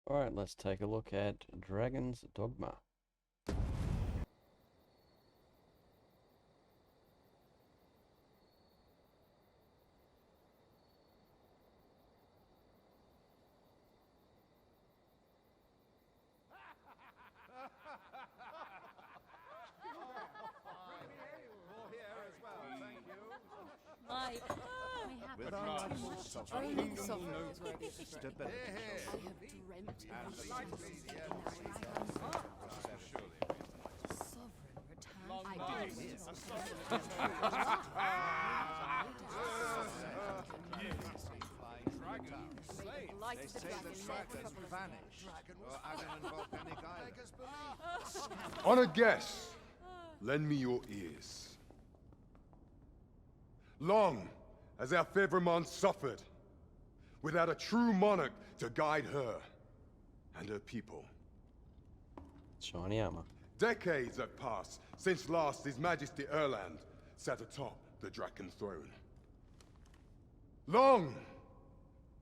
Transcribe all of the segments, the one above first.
Alright, let's take a look at Dragon's Dogma. With our rifles, Only the sovereign is worthy of the throne. stability. I have dreamt of the sovereign return. I They say the dragons vanish, or Agon and Volcanic Island. Honored guests, lend me your ears. Long has our Fevrimond suffered, without a true monarch to guide her and her people. Shiny armor. Decades have passed since last His Majesty Erland sat atop the Draken throne. Long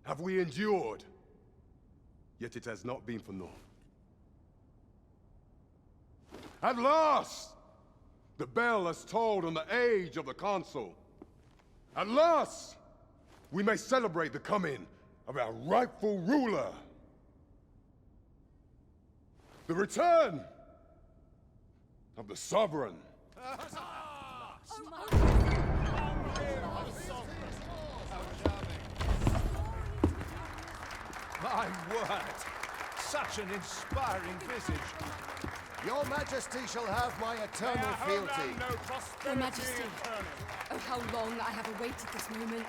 have we endured, yet it has not been for naught. At last, the bell has tolled on the age of the Consul. At last, we may celebrate the coming of our rightful ruler. The return of the Sovereign. My word! Such an inspiring visage. Your Majesty shall have my eternal fealty. Your Majesty, oh how long I have awaited this moment.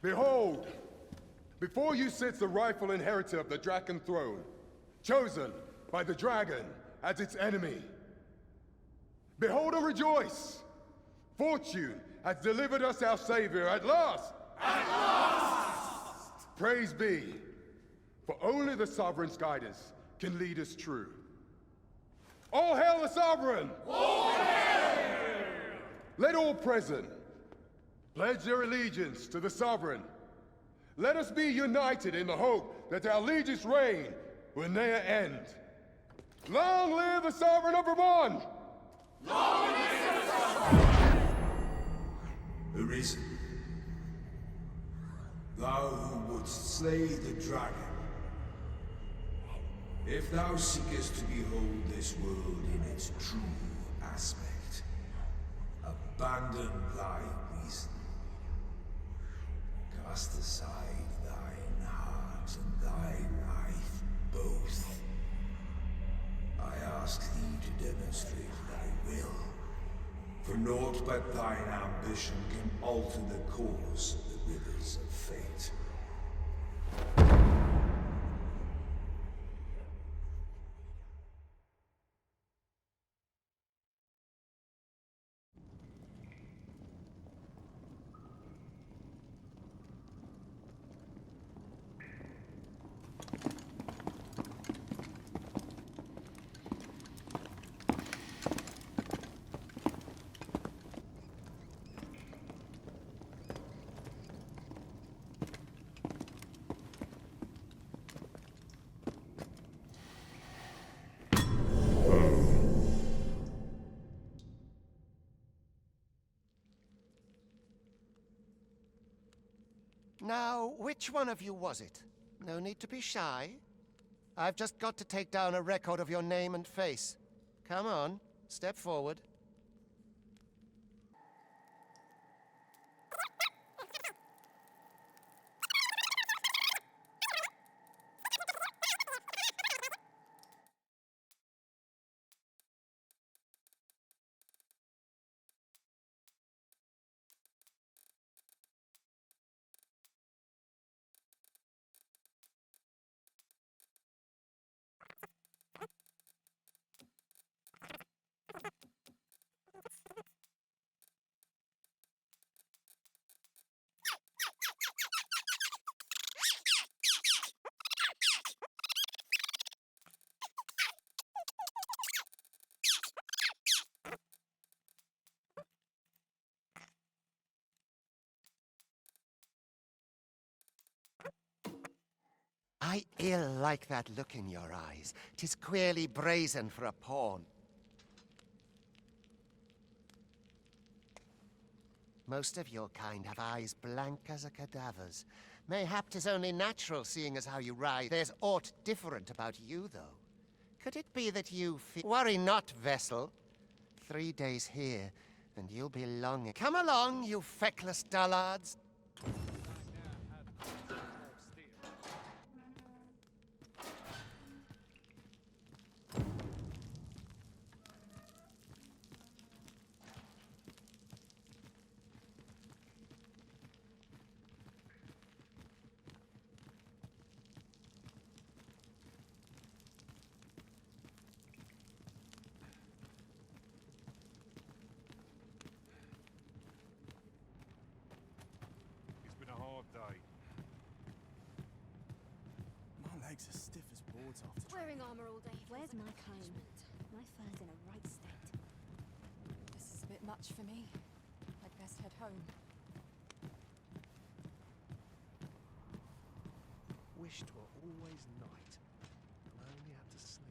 Behold, before you sits the rightful inheritor of the Draken throne, chosen by the dragon as its enemy. Behold and rejoice! Fortune has delivered us our savior at last! At last! Praise be, for only the Sovereign's guidance can lead us true. All hail the Sovereign! All hail! Let all present pledge their allegiance to the Sovereign. Let us be united in the hope that our liege's reign will ne'er end. Long live the Sovereign of Vermont! Long live the Sovereign! Arisen, thou who wouldst slay the dragon, if thou seekest to behold this world in its true aspect, abandon thy reason. Cast aside thine heart and thy life both. I ask thee to demonstrate thy will, for naught but thine ambition can alter the course of the rivers of fate. Now, which one of you was it? No need to be shy. I've just got to take down a record of your name and face. Come on, step forward. I ill like that look in your eyes. 'Tis queerly brazen for a pawn. Most of your kind have eyes blank as a cadaver's. Mayhap 'tis only natural, seeing as how you ride. There's aught different about you, though. Could it be that you Worry not, vessel. 3 days here, and you'll be longing. Come along, you feckless dullards. It's been a hard day. My legs are stiff as boards after Wearing armor all day. Where's my comb? My fur's in a right state. This is a bit much for me. I'd best head home. Wished were always night, and I only had to sleep.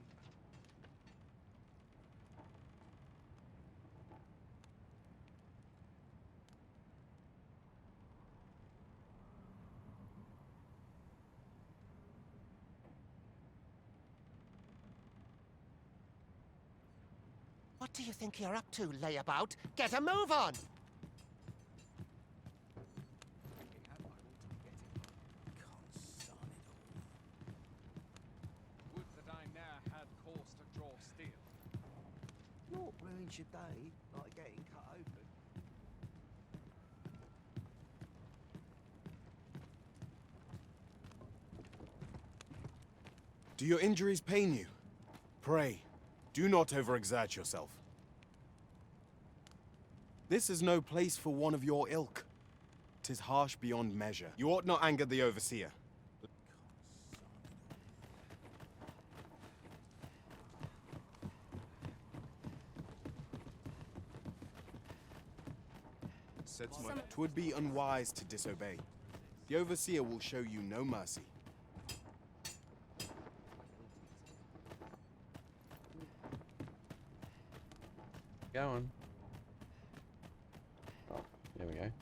What do you think you're up to, layabout? Get a move on! Would that I now had cause to draw steel. Not ruins your day, like getting cut open. Do your injuries pain you? Pray, do not overexert yourself. This is no place for one of your ilk. 'Tis harsh beyond measure. You ought not anger the overseer. Twould be unwise to disobey. The overseer will show you no mercy. Going. Oh, there we go.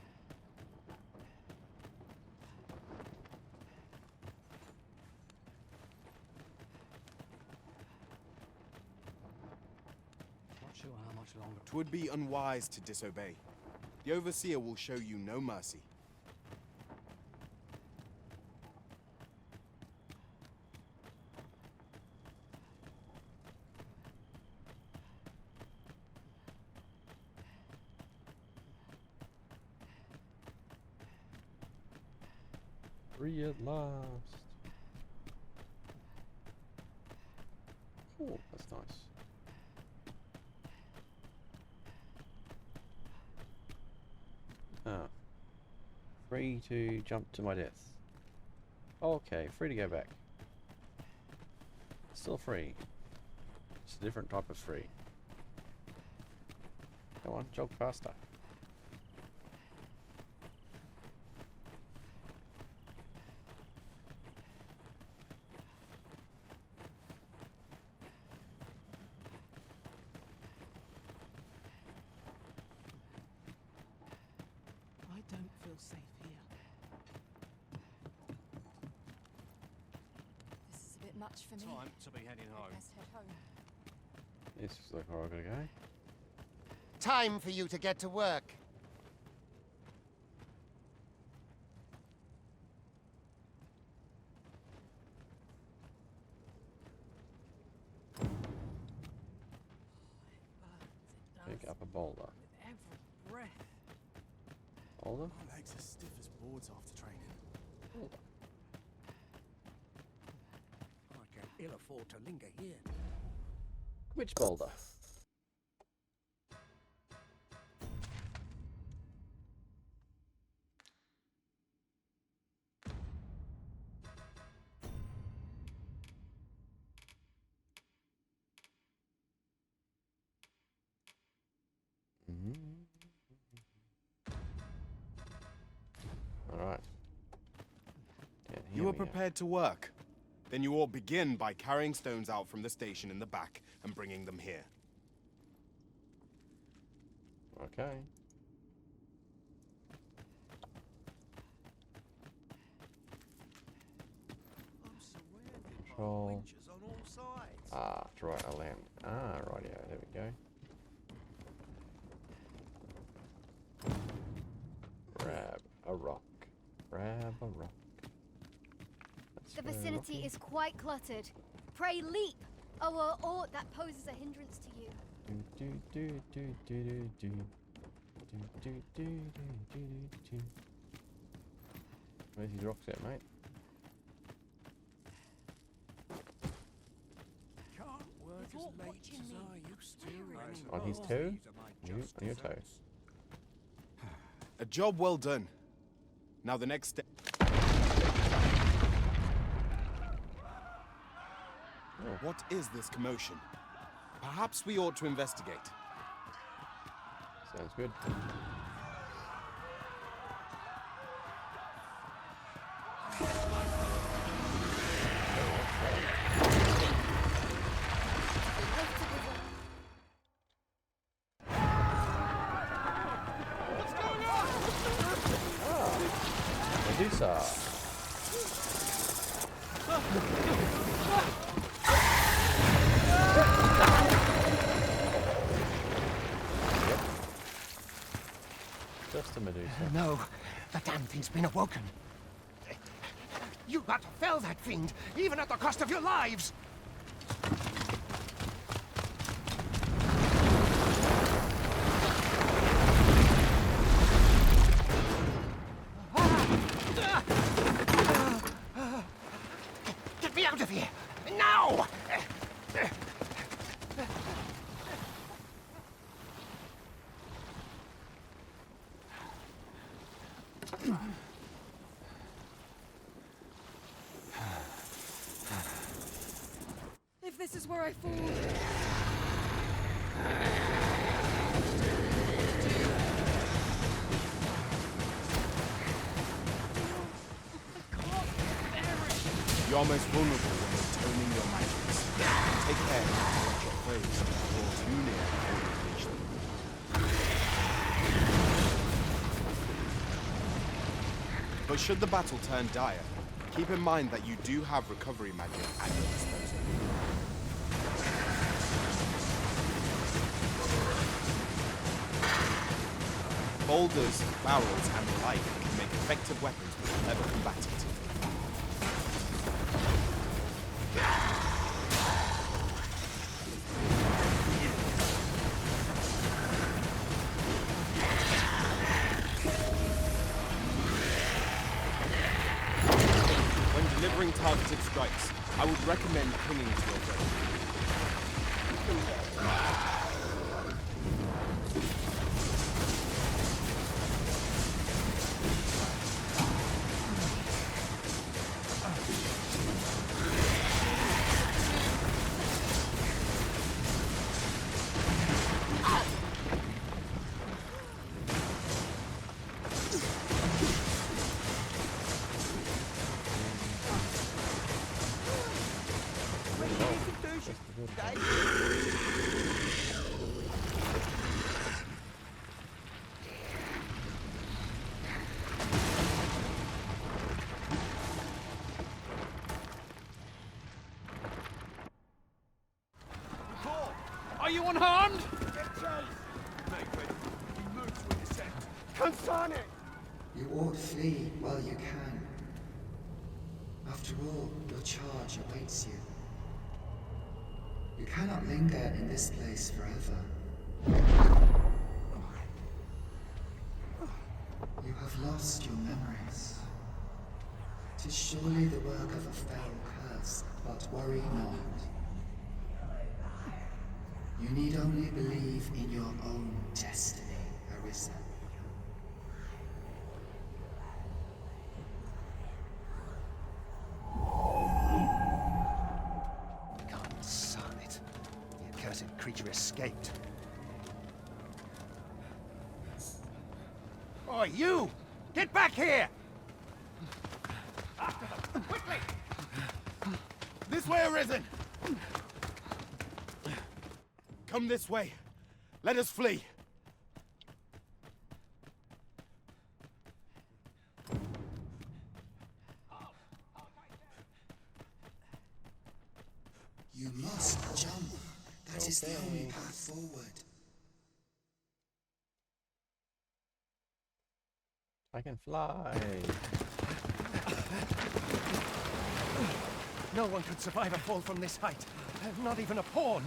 Not sure how much longer. Twould be unwise to disobey. The overseer will show you no mercy. Free at last. Oh, that's nice. Ah. Free to jump to my death. Okay, free to go back. Still free. It's a different type of free. Come on, jog faster. I don't feel safe here. This is a bit much for me. Time to be heading I'd home. best head home. This is like where I gotta go. Time for you to get to work. Pick up a boulder. With every breath. Boulder? My legs are stiff as boards after training. Boulder. I can ill afford to linger here. Which boulder? Alright. You were prepared to work. Then you ought begin by carrying stones out from the station in the back and bringing them here. Okay. I'm surrounded by Control. winches on all sides. Ah, that's right, I land. Ah, rightio, there we go. Grab a rock. Grab a rock. That's The very vicinity rocky. is quite cluttered. Pray leap, or aught that poses a hindrance to you. Do, do, do, do, do, do. Do, do, do, do, do, do. Where's these rocks at, mate? Can't work There's all as late watching as me. I used to. On his toe? You on your toes. A job well done. Now the next step. What is this commotion? Perhaps we ought to investigate. Sounds good. Medusa. Yep. Just a Medusa. No, the damn thing's been awoken. You got to fell that fiend, even at the cost of your lives! Get me out of here! Now! If this is where I fall... You're most vulnerable when atoning your magics. Take care not to let your foes draw too near before you reach them. But should the battle turn dire, keep in mind that you do have recovery magic at your disposal. Boulders, barrels, and the like can make effective weapons with a clever combatant. When delivering targeted strikes, I would recommend clinging to your blade. Are you unharmed? You ought flee while you can. After all, your charge awaits you. You cannot linger in this place forever. You have lost your memories. 'Tis surely the work of a fell curse, but worry not. You need only believe in your own destiny, Arisa. God son it. The accursed creature escaped. Oh, you! Get back here! After them, quickly! This way, Arisen! Come this way. Let us flee. You must jump. That is the only path forward. I can fly. No one could survive a fall from this height. Not even a pawn.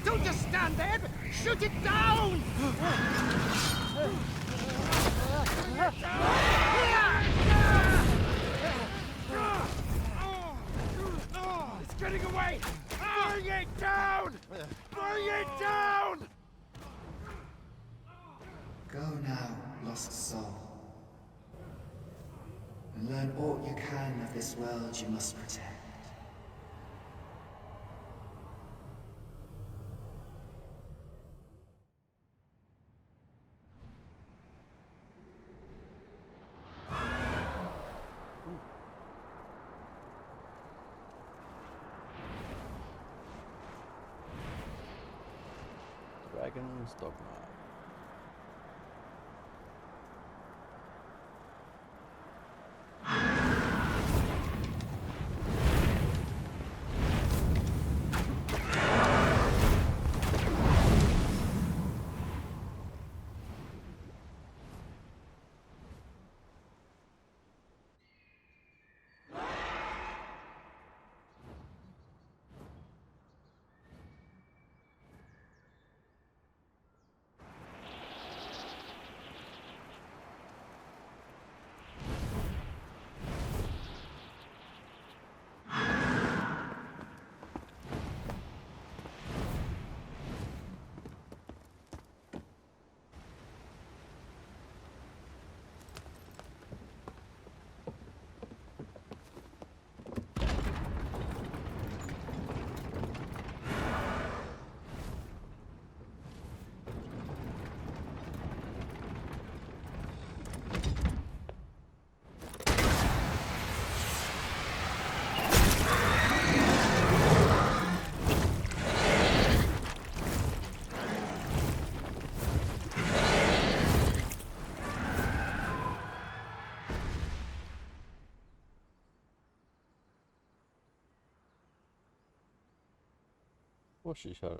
Don't just stand there! Shoot it down! It's getting away! Bring it down! Bring it down! Go now, lost soul. And learn all you can of this world you must protect. Dragon's Dogma. What's she showing?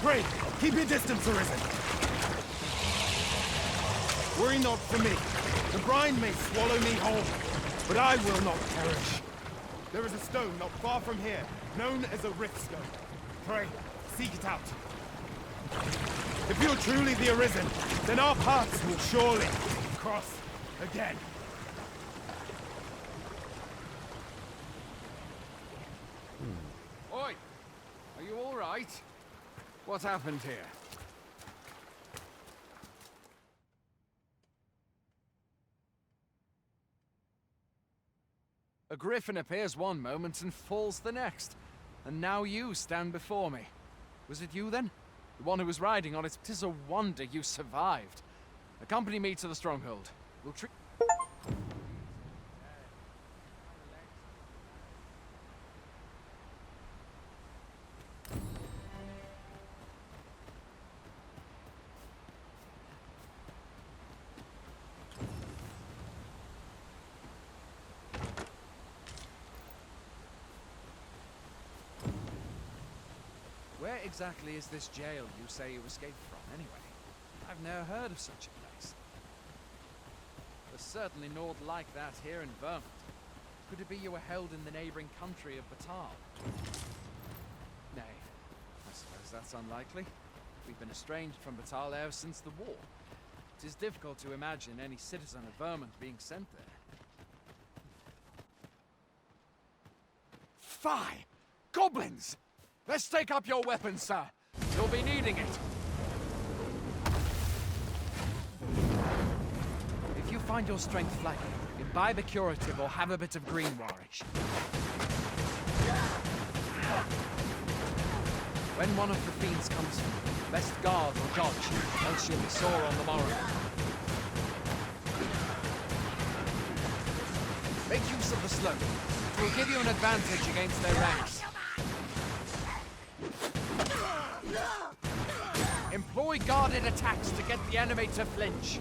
Pray, keep your distance, Arisen. Worry not for me. The brine may swallow me whole, but I will not perish. There is a stone not far from here, known as a rift stone. Pray, seek it out. If you're truly the Arisen, then our paths will surely cross again. Oi! Are you all right? What happened here? A griffin appears one moment and falls the next. And now you stand before me. Was it you then? The one who was riding on it? 'Tis a wonder you survived. Accompany me to the stronghold. We'll treat... Where exactly is this jail you say you escaped from, anyway? I've never heard of such a place. There's certainly naught like that here in Vermont. Could it be you were held in the neighboring country of Batal? Nay, I suppose that's unlikely. We've been estranged from Batal ever since the war. It is difficult to imagine any citizen of Vermont being sent there. Fie! Goblins! Let's take up your weapons, sir. You'll be needing it. If you find your strength flagging, imbibe a curative or have a bit of greenwarish. When one of the fiends comes for you, best guard or dodge, else you'll be sore on the morrow. Make use of the slope. It will give you an advantage against their ranks. Employ guarded attacks to get the enemy to flinch.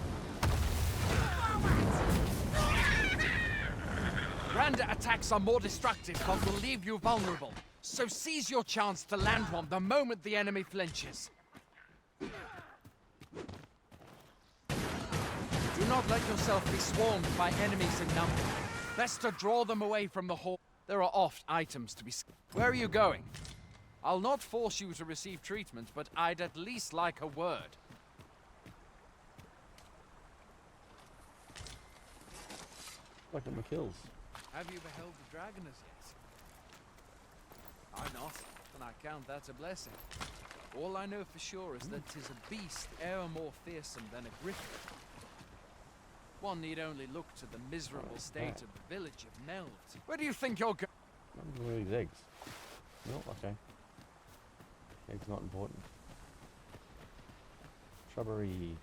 Grander attacks are more destructive but will leave you vulnerable. So seize your chance to land one the moment the enemy flinches. Do not let yourself be swarmed by enemies in number. Best to draw them away from the hall. There are oft items to be... Where are you going? I'll not force you to receive treatment, but I'd at least like a word. Like my kills. Have you beheld the dragon as yet? I not, and I count that a blessing. All I know for sure is that 'tis a beast e'er more fearsome than a griffin. One need only look to the miserable state of the village of Melved. Where do you think you're going? Where are these eggs? No, okay. Eggs not important. Shrubbery.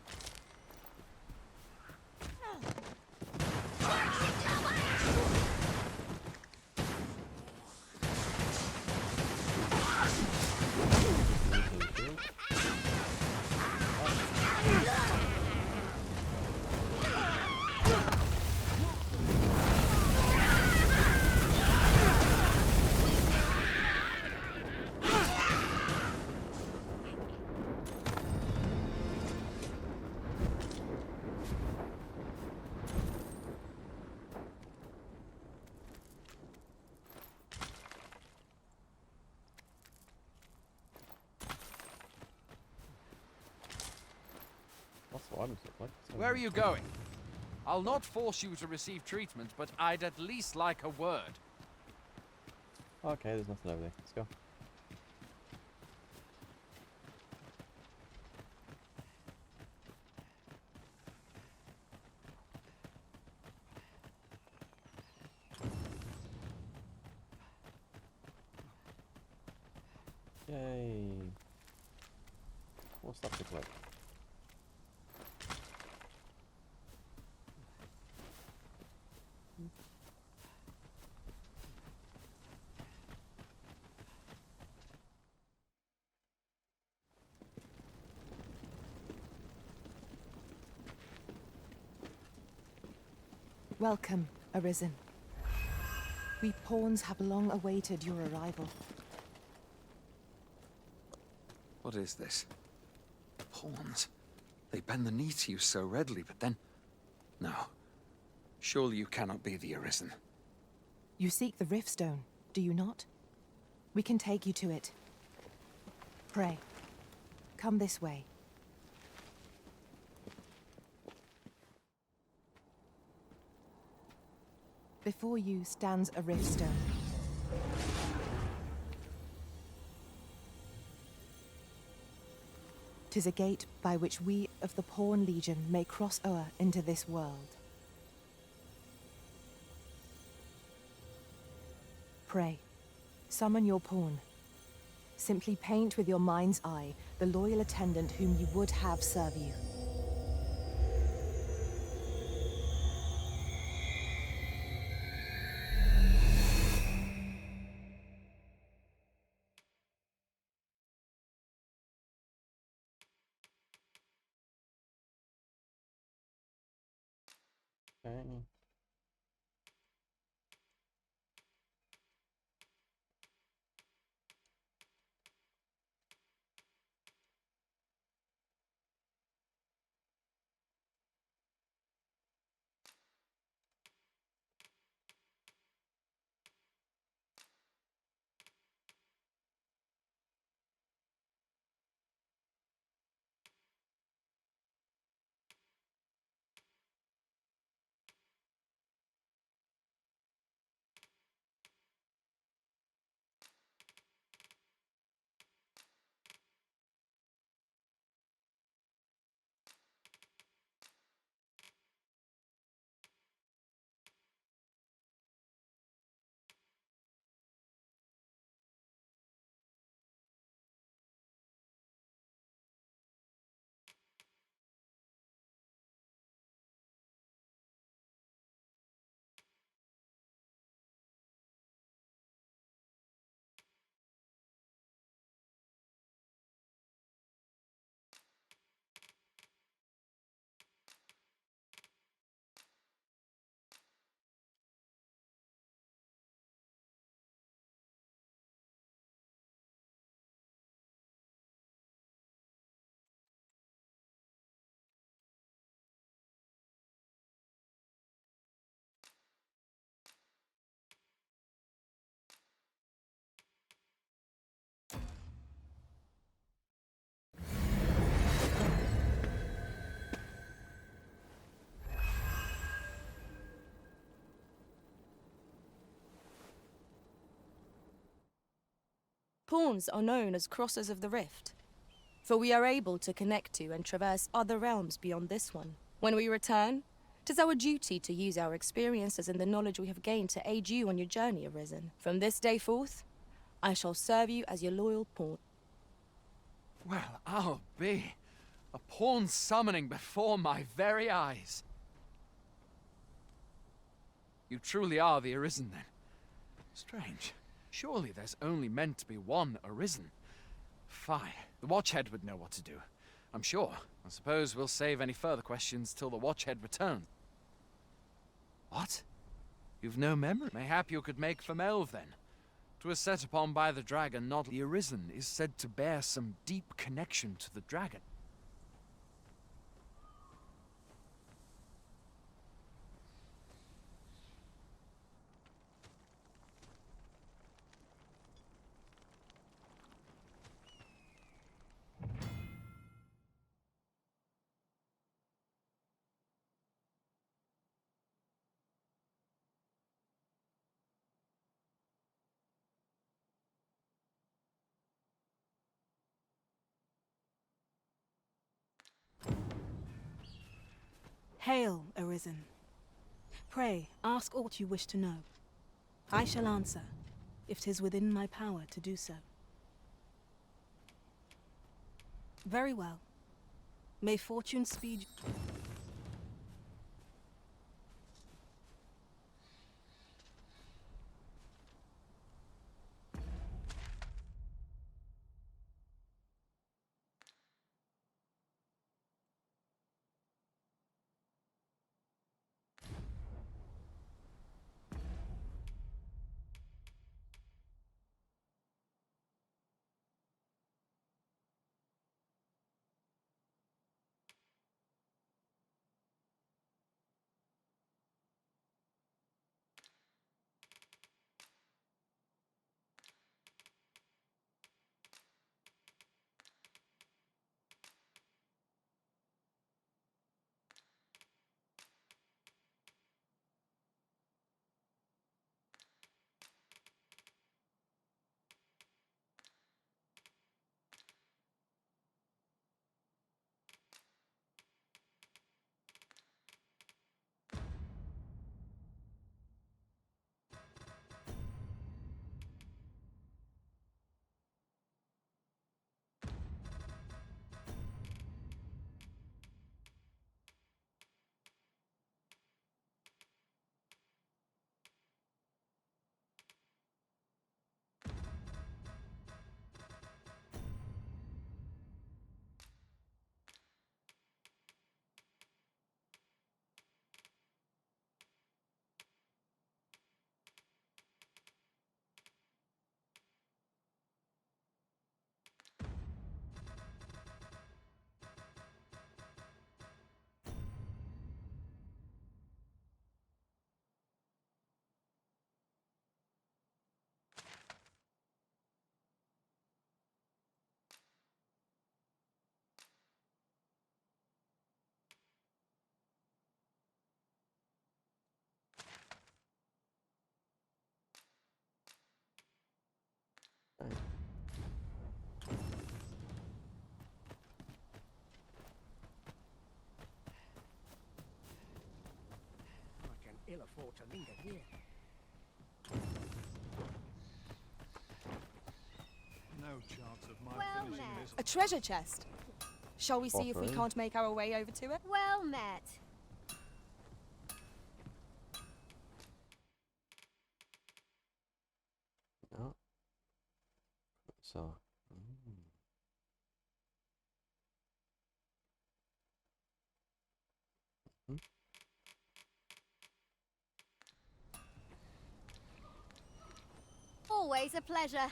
What's the items look like? Where are you going? I'll not force you to receive treatment, but I'd at least like a word. Okay, there's nothing over there. Let's go. Yay. More stuff to collect. Welcome, Arisen. We pawns have long awaited your arrival. What is this? Pawns? They bend the knee to you so readily, but then... No. Surely you cannot be the Arisen. You seek the Riftstone, do you not? We can take you to it. Pray, come this way. Before you stands a Riftstone. "'Tis a gate by which we of the Pawn Legion may cross o'er into this world. Pray, summon your pawn. Simply paint with your mind's eye the loyal attendant whom you would have serve you. Okay. Pawns are known as crossers of the rift, for we are able to connect to and traverse other realms beyond this one. When we return, 'tis our duty to use our experiences and the knowledge we have gained to aid you on your journey, Arisen. From this day forth, I shall serve you as your loyal pawn. Well, I'll be. A pawn summoning before my very eyes. You truly are the Arisen, then? Strange. Surely there's only meant to be one Arisen. Fine. The Watchhead would know what to do. I'm sure. I suppose we'll save any further questions till the Watchhead returns. What? You've no memory? Mayhap you could make for Melve, then. 'Twas set upon by the dragon, not the Arisen, is said to bear some deep connection to the dragon. Hail, Arisen. Pray, ask aught you wish to know. I shall answer, if 'tis within my power to do so. Very well. May fortune speed you. I can ill afford to linger here. No chance of my Well finishing met. this. A treasure chest. Shall we see if we Offering. can't make our way over to it? Well met. No. So. Mm. Always a pleasure.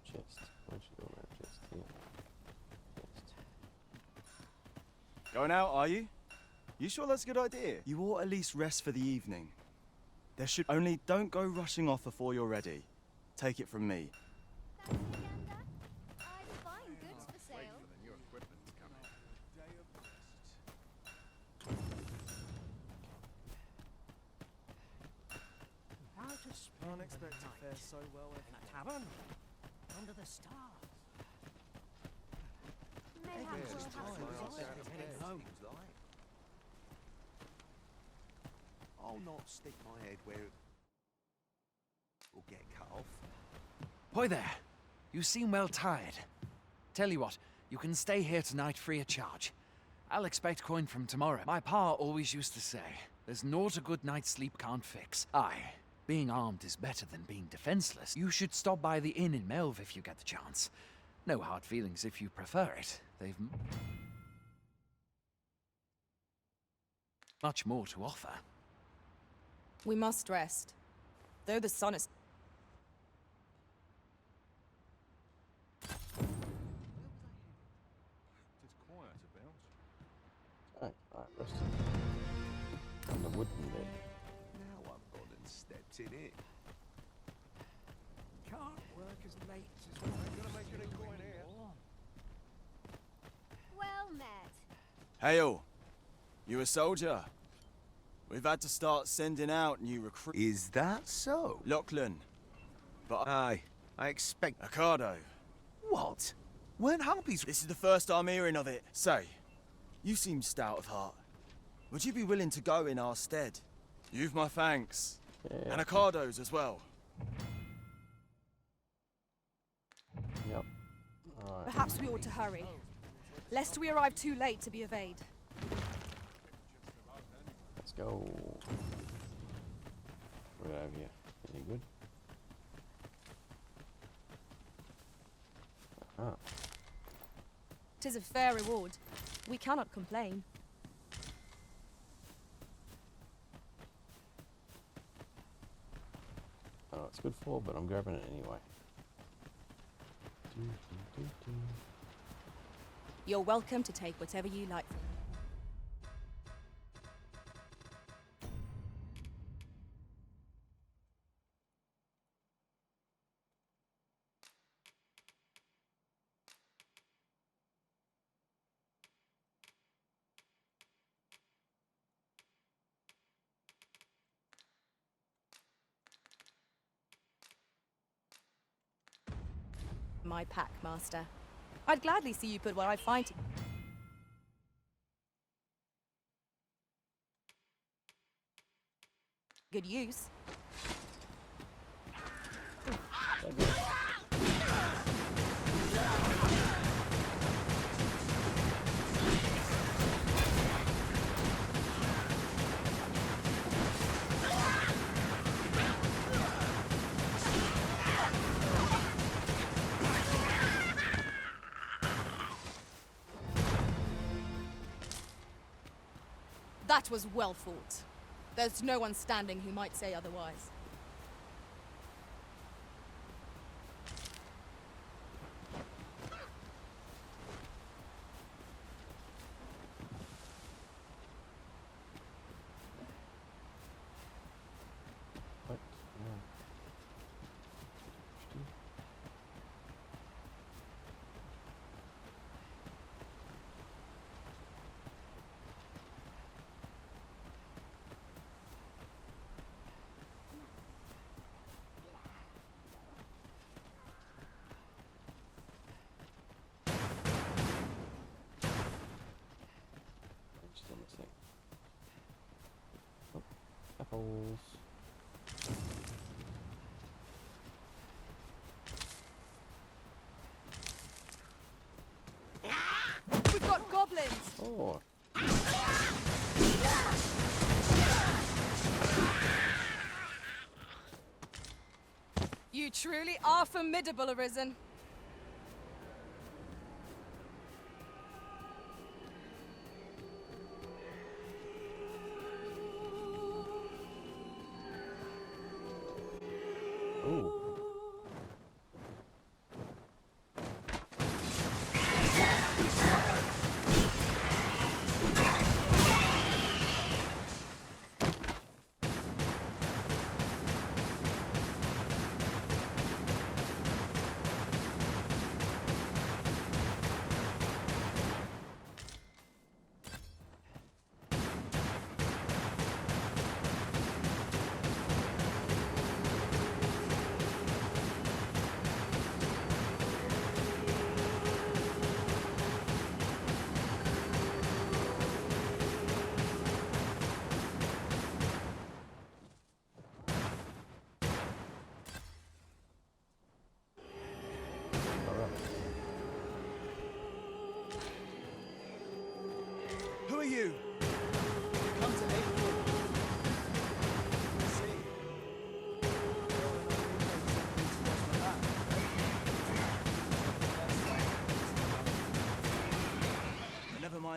Chest. Why should go around chest here? Chest. Going out, are you? You sure that's a good idea? You ought at least rest for the evening. There should only don't go rushing off before you're ready. Take it from me. Fancy gander? I've fine goods for sale. How to spare can't expect to fare so well In a tavern? Under the stars? Mayhaps we'll have some Getting home. I'll not stick my head where it will get cut off. Hoy there. You seem well tired. Tell you what, you can stay here tonight free of charge. I'll expect coin from tomorrow. My pa always used to say, there's naught a good night's sleep can't fix. Aye, being armed is better than being defenseless. You should stop by the inn in Melve if you get the chance. No hard feelings if you prefer it. They've much more to offer. We must rest. Though the sun is... It's quiet about. Alright, resting. On the wooden bed. Now I've gone and stepped in it. Can't work as late as well. I'm gonna make it in coin here. Well met. Hail! You a soldier? We've had to start sending out new recruits. Is that so? Lachlan. But Aye, I expect... Ricardo. What? Weren't harpies... This is the first I'm hearing of it. Say, you seem stout of heart. Would you be willing to go in our stead? You've my thanks. Yeah. And Ricardo's as well. Yep. Alright. Perhaps we ought to hurry, lest we arrive too late to be evade. Let's go. What do we have here? Any good? Ah. 'Tis a fair reward. We cannot complain. I don't know what it's good for, but I'm grabbing it anyway. You're welcome to take whatever you like from me. My pack, Master. I'd gladly see you put what I find to... good use. That was well fought. There's no one standing who might say otherwise. What? No. Still missing. Oh, apples. We've got goblins! Oh. You truly are formidable, Arisen. Ooh.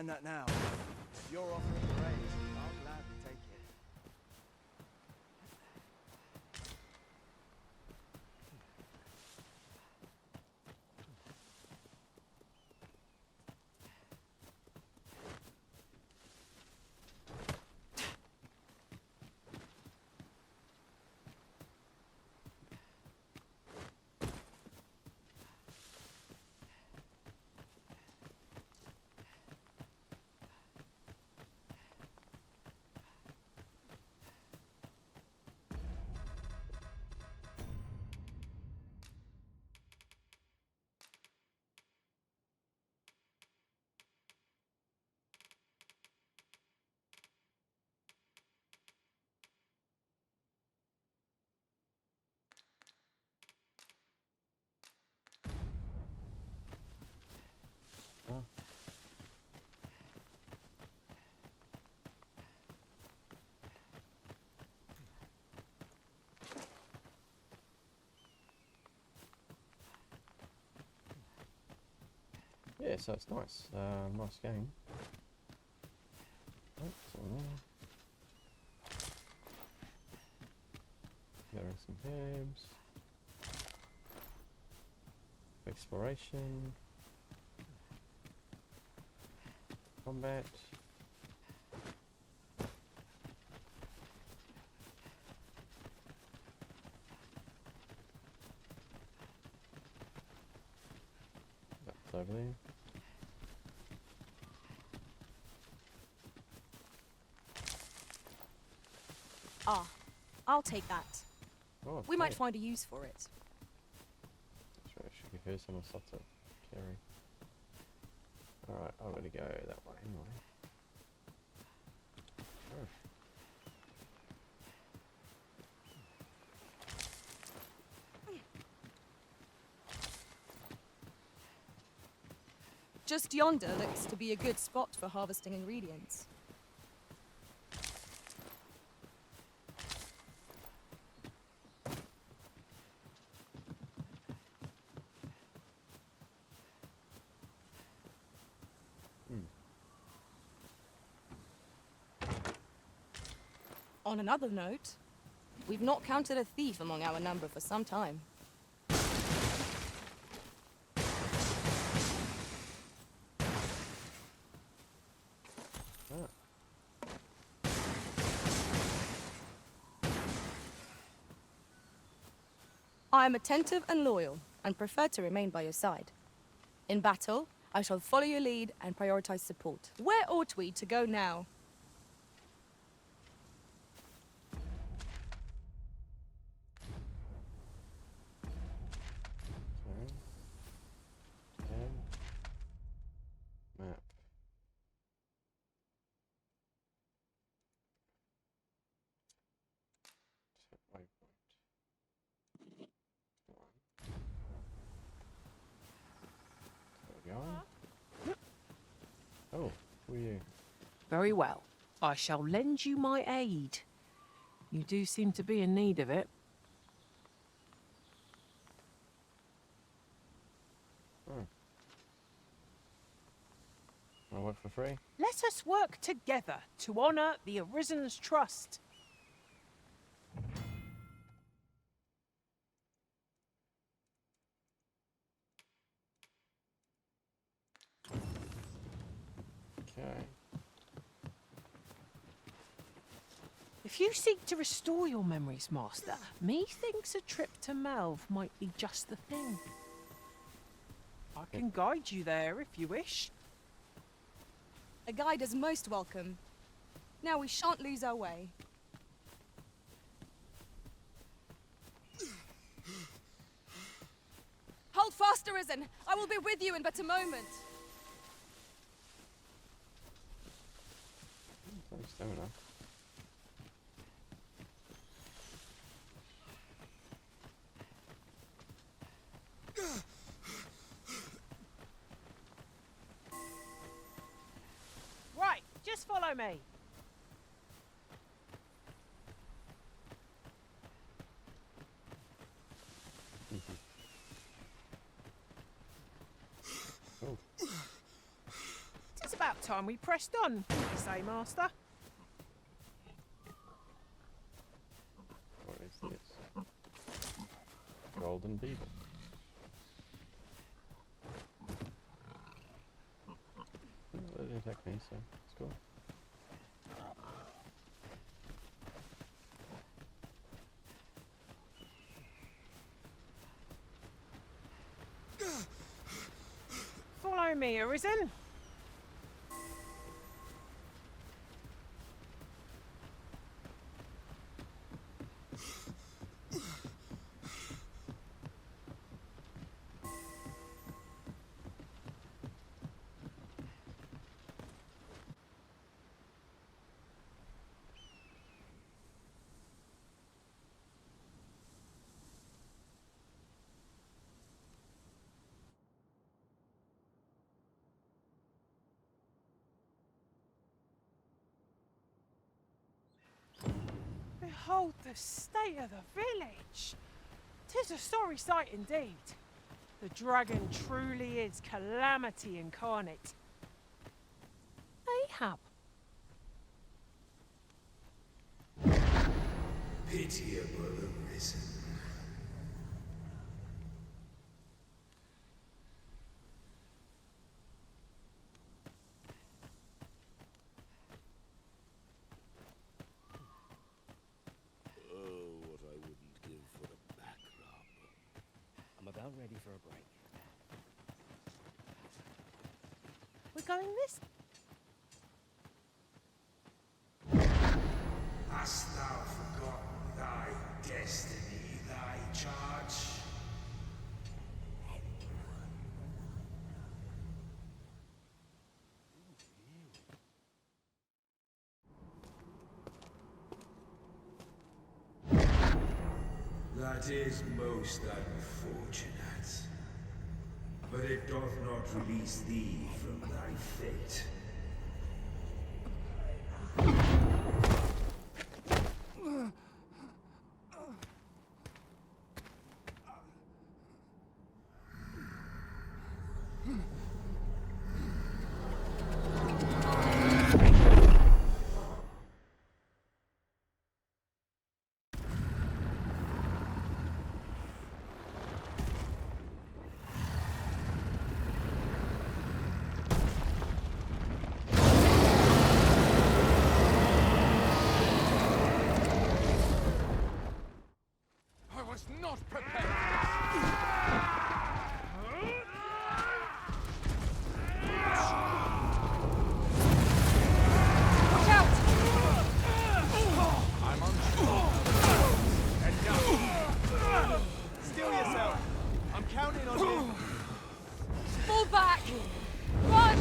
mind that now. If you're offering praise, I'll gladly take it. Oh. Yeah, so it's nice. Nice game. Oh, something there. There are some herbs. Exploration. Combat. That's over there. Ah, I'll take that. Oh, We might okay. find a use for it. That's right, I should give her some stuff to carry. Alright, I'm gonna go that way anyway. Oh. Just yonder looks to be a good spot for harvesting ingredients. On another note, we've not counted a thief among our number for some time. I am attentive and loyal, and prefer to remain by your side. In battle, I shall follow your lead and prioritize support. Where ought we to go now? Map. Set waypoint. There we go. Oh, who are you? Very well. I shall lend you my aid. You do seem to be in need of it. I work for free? Let us work together to honour the Arisen's trust. Okay. If you seek to restore your memories, Master, methinks a trip to Melve might be just the thing. I can guide you there if you wish. A guide is most welcome. Now we shan't lose our way. Hold fast, Arisen! I will be with you in but a moment. Some stamina. Right, just follow me. Oh. It's about time we pressed on. What do you say, Master? What is this? Golden beetle. Oh, they didn't attack me, so it's cool. Follow me, Arisen. Behold the state of the village. 'Tis a sorry sight indeed. The dragon truly is calamity incarnate. Ahab. Pitiable Arisen. Oh, what I wouldn't give for a back rub. I'm about ready for a break. We're going this. Hast thou forgotten thy destiny, thy charge? That is most unfortunate. But it doth not release thee from thy fate. I was not prepared. Watch out! I'm unsure. Head down. Steel yourself. I'm counting on you. Fall back! Run!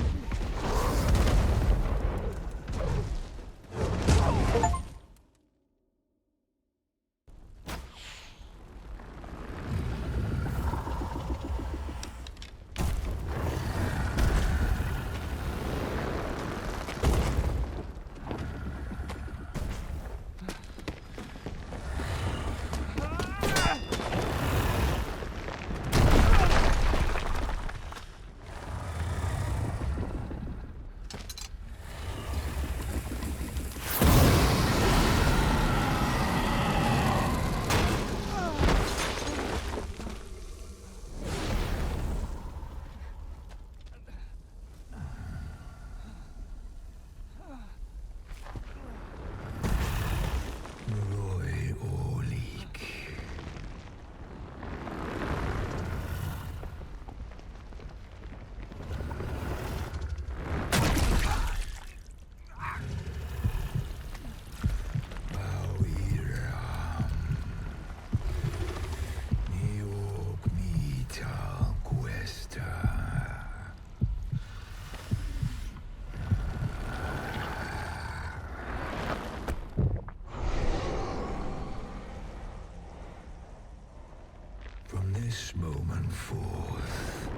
From this moment forth,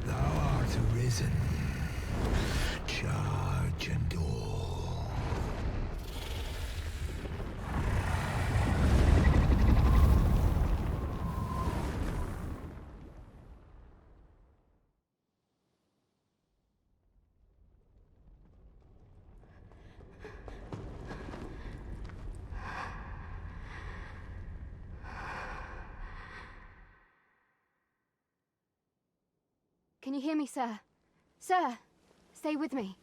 thou art arisen, charge and all. Can you hear me, sir? Sir, stay with me.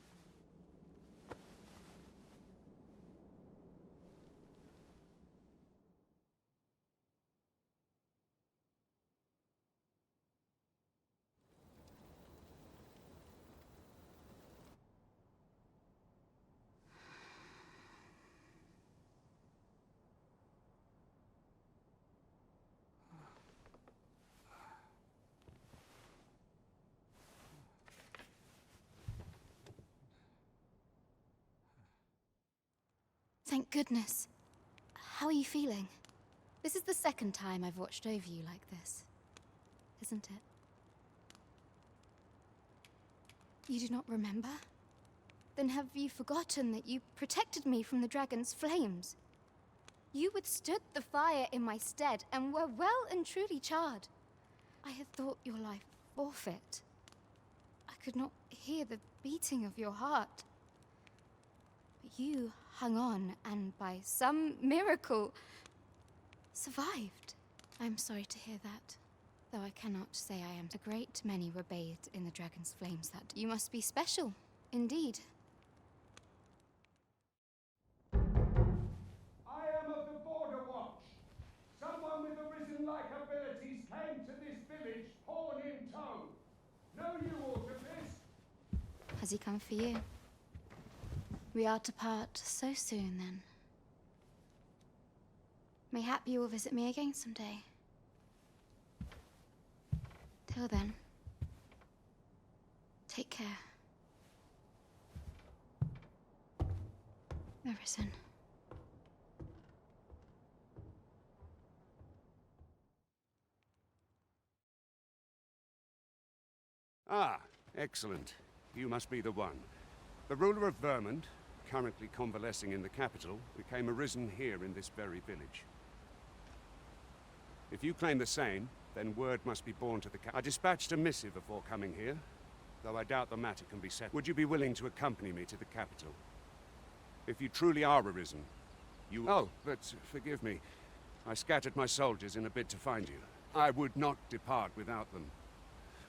Thank goodness. How are you feeling? This is the second time I've watched over you like this, isn't it? You do not remember? Then have you forgotten that you protected me from the dragon's flames? You withstood the fire in my stead and were well and truly charred. I had thought your life forfeit. I could not hear the beating of your heart. But you hung on and by some miracle survived. I'm sorry to hear that, though I cannot say I am. A great many were bathed in the dragon's flames that you must be special, indeed. I am of the Border Watch. Someone with arisen-like abilities came to this village, horn in tow. Know you aught of this? Has he come for you? We are to part so soon, then. Mayhap you will visit me again someday. Till then, take care. Arisen. Ah, excellent. You must be the one. The ruler of Vermont, currently convalescing in the capital, became arisen here in this very village. If you claim the same, then word must be borne to the I dispatched a missive before coming here, though I doubt the matter can be settled. Would you be willing to accompany me to the capital? If you truly are arisen, you... Oh, but forgive me. I scattered my soldiers in a bid to find you. I would not depart without them.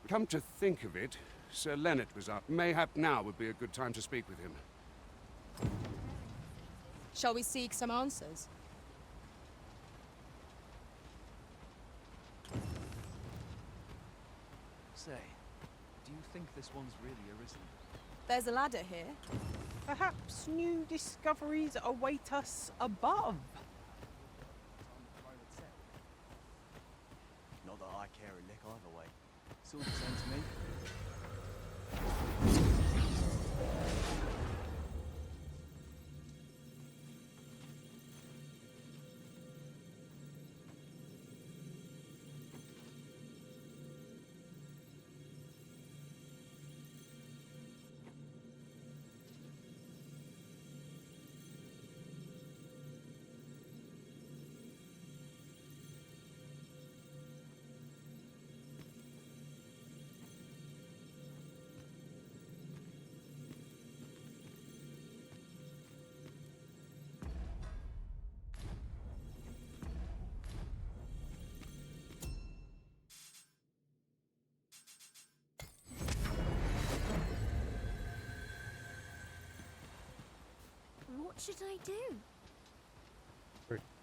Come to think of it, Sir Leonard was up. Mayhap now would be a good time to speak with him. Shall we seek some answers? Say, do you think this one's really arisen? There's a ladder here. Perhaps new discoveries await us above. Not that I care a lick either way. It's all the same to me. What should I do?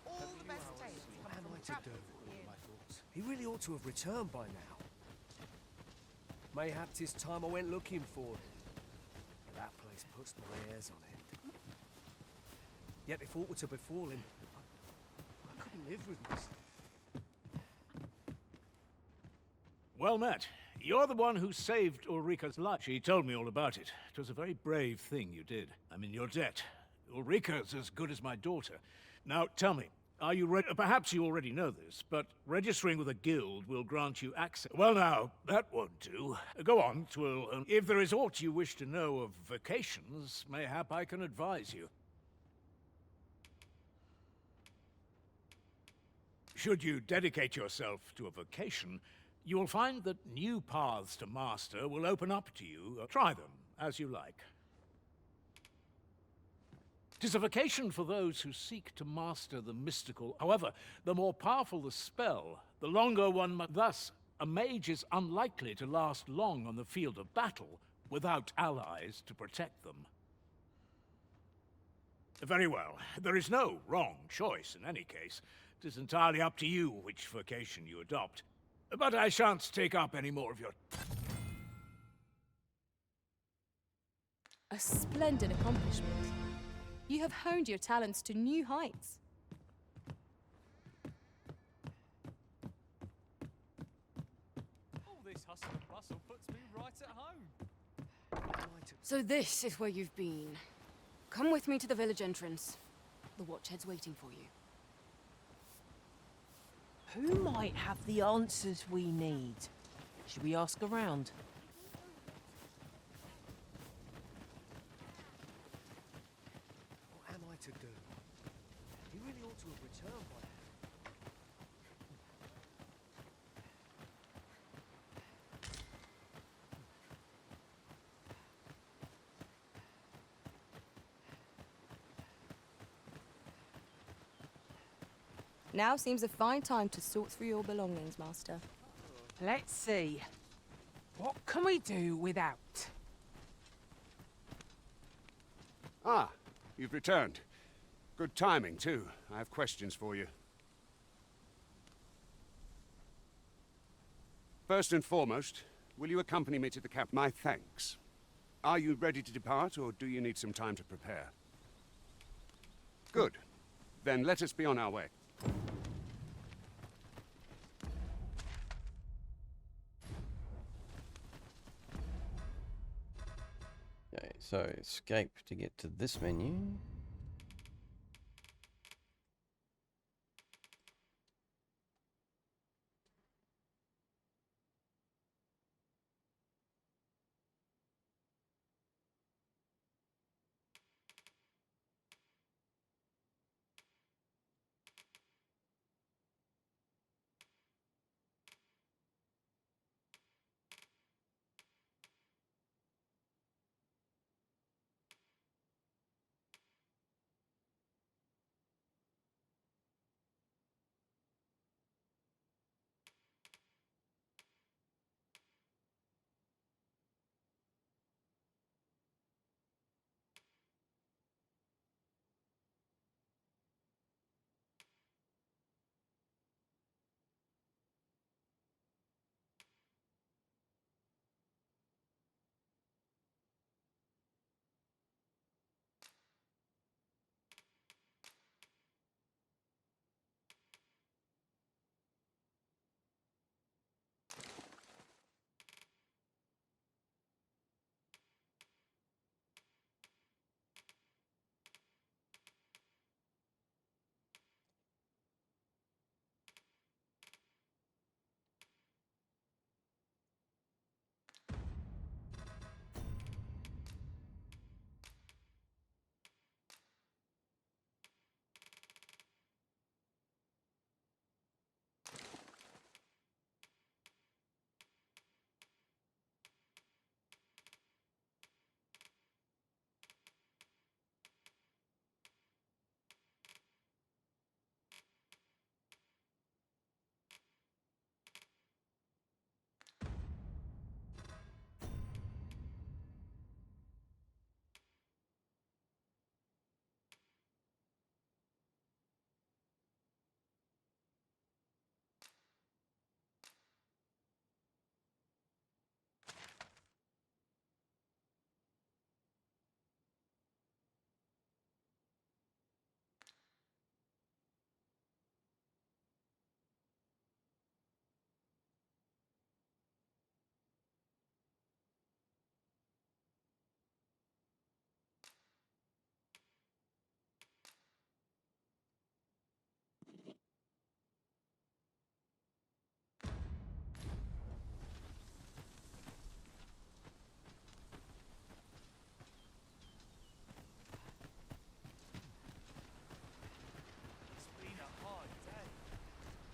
All the best tales. What am I to do? Were my thoughts. He really ought to have returned by now. Mayhap 'tis time I went looking for him. But that place puts my hairs on end. Yet if aught were to befall him, I couldn't live with myself. Well met. You're the one who saved Ulrika's life. She told me all about it. It was a very brave thing you did. I'm in your debt. Ulrika's as good as my daughter. Now, tell me, are you ready? Perhaps you already know this, but registering with a guild will grant you access. Well, now, that won't do. Go on, Twill. If there is aught you wish to know of vocations, mayhap I can advise you. Should you dedicate yourself to a vocation, you will find that new paths to master will open up to you. Try them, as you like. 'Tis a vocation for those who seek to master the mystical. However, the more powerful the spell, the longer one must. Thus, A mage is unlikely to last long on the field of battle without allies to protect them. Very well. There is no wrong choice in any case. It is entirely up to you which vocation you adopt. But I shan't take up any more of your... A splendid accomplishment. You have honed your talents to new heights. All this hustle and bustle puts me right at home. So this is where you've been. Come with me to the village entrance. The Watchhead's waiting for you. Who might have the answers we need? Should we ask around? What am I to do? He really ought to have returned by now. Now seems a fine time to sort through your belongings, Master. Let's see. What can we do without? Ah, you've returned. Good timing, too. I have questions for you. First and foremost, will you accompany me to the cap? My thanks. Are you ready to depart, or do you need some time to prepare? Good. Then let us be on our way. Okay, so escape to get to this menu.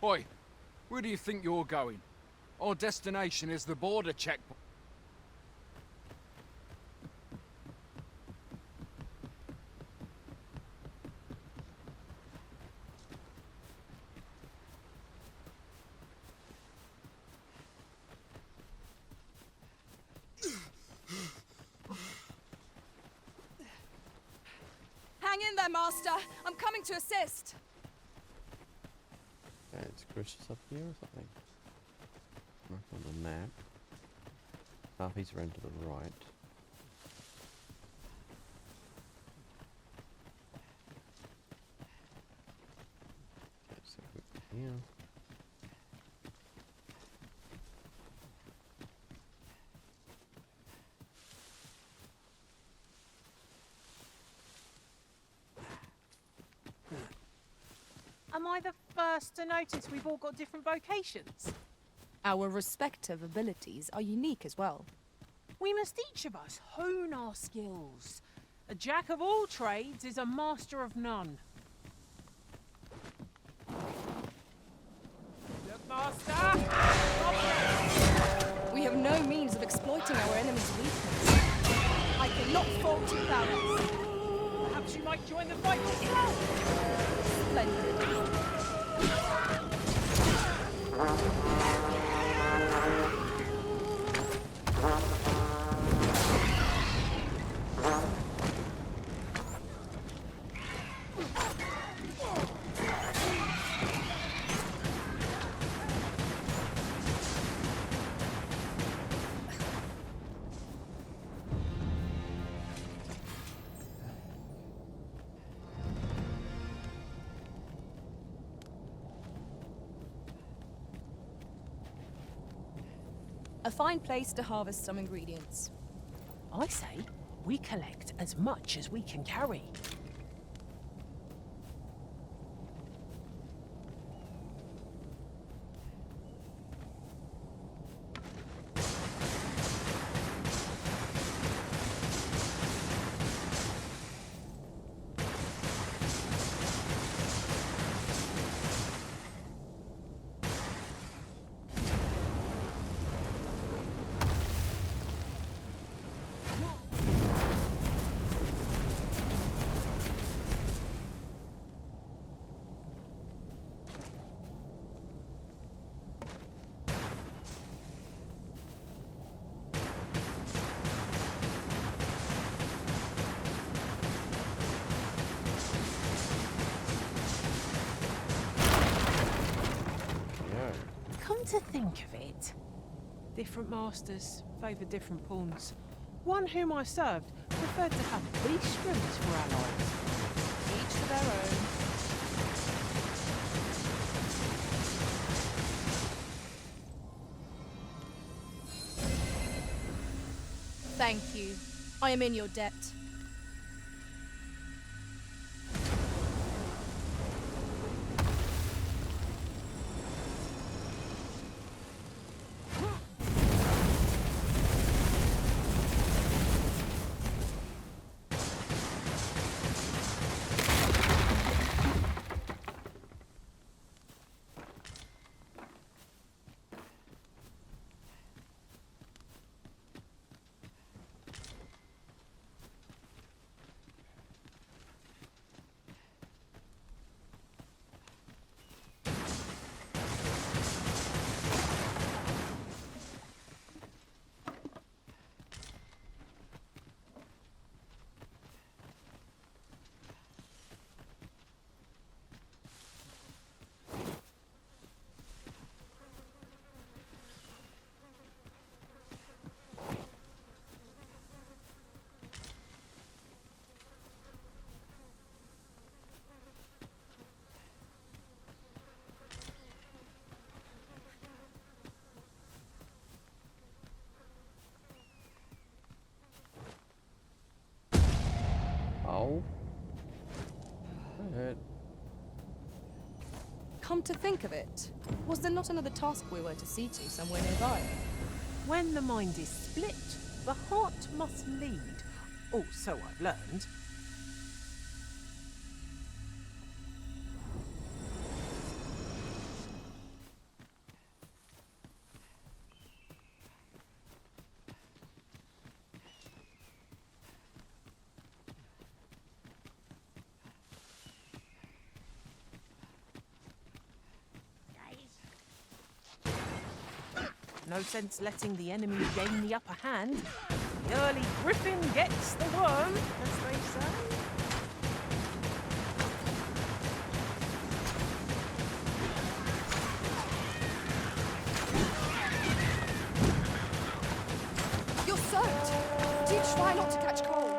Boy, where do you think you're going? Our destination is the border checkpoint. there, Master! I'm coming to assist! Okay, it's Chris up here or something. Mark on the map. Harvey's around to the right. Okay, so we're here. Am I the first to notice we've all got different vocations? Our respective abilities are unique as well. We must each of us hone our skills. A jack of all trades is a master of none. Look, Master! We have no means of exploiting our enemy's weakness. I cannot fault your prowess. Perhaps you might join the fight yourself? Splendid. A fine place to harvest some ingredients. I say, we collect as much as we can carry. Come to think of it, different masters favour different pawns. One whom I served preferred to have beastrons for allies. Each to their own. Thank you. I am in your debt. Oh. That hurt. Come to think of it, was there not another task we were to see to somewhere nearby? When the mind is split, the heart must lead. Oh, so I've learned. No sense letting the enemy gain the upper hand. The early griffin gets the worm, as they say. Try not to catch cold.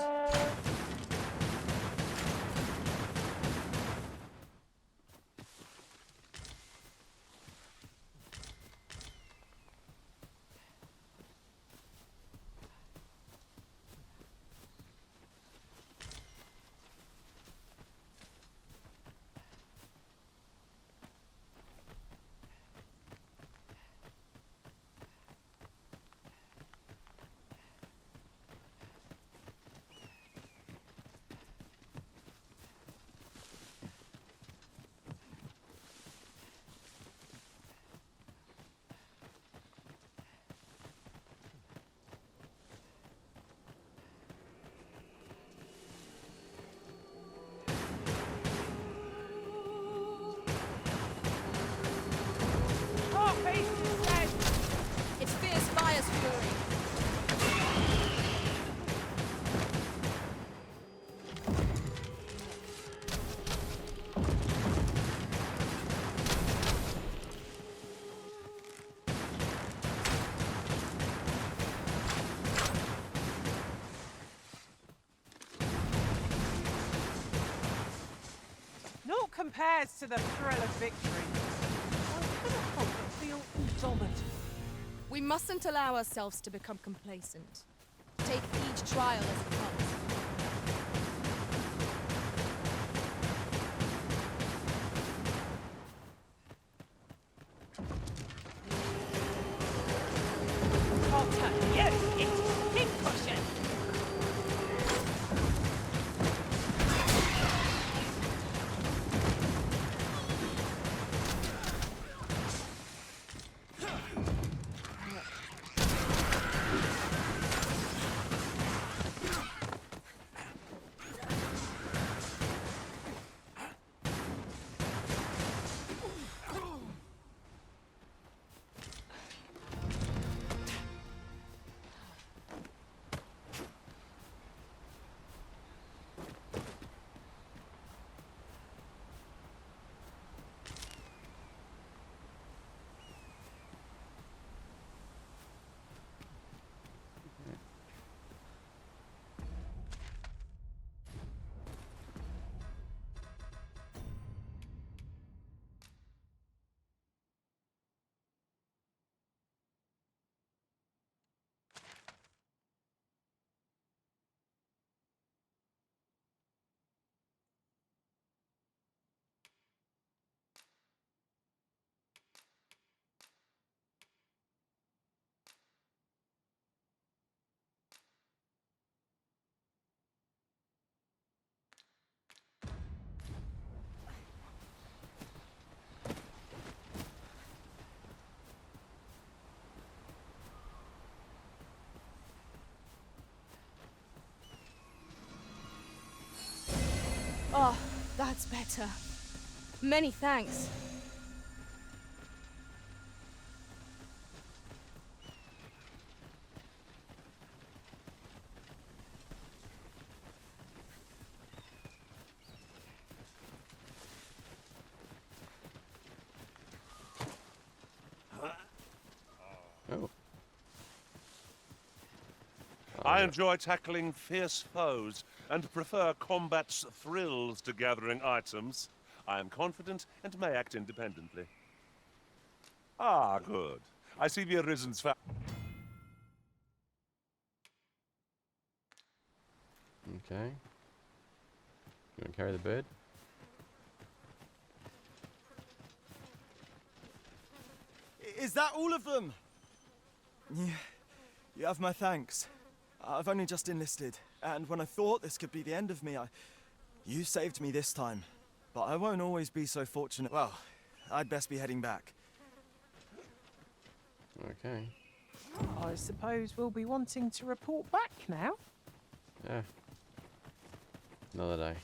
It's fierce fire's fury. Naught compares to the thrill of victory. I cannot help but feel indomitable. We mustn't allow ourselves to become complacent. Take each trial as it comes. Potter, you it's pincushion. Oh, that's better. Many thanks. Oh. I enjoy tackling fierce foes and prefer combat's thrills to gathering items. I am confident and may act independently. Ah, good. I see the Arisen's Okay. You want to carry the bird? Is that all of them? Yeah, you have my thanks. I've only just enlisted, and when I thought this could be the end of me, you saved me this time. But I won't always be so fortunate. Well, I'd best be heading back. Okay. I suppose we'll be wanting to report back now. Yeah. Another day.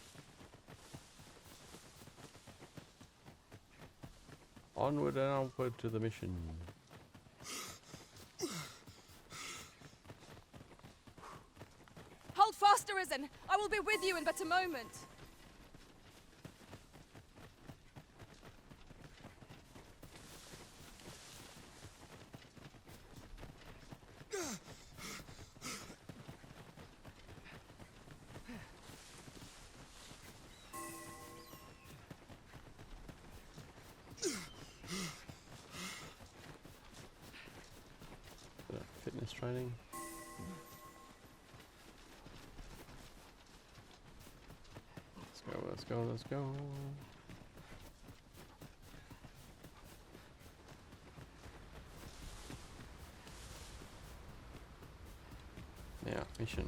Onward and onward to the mission. Hold fast, Arisen! I will be with you in but a moment. frustrating. Let's go, let's go, let's go. Now, mission.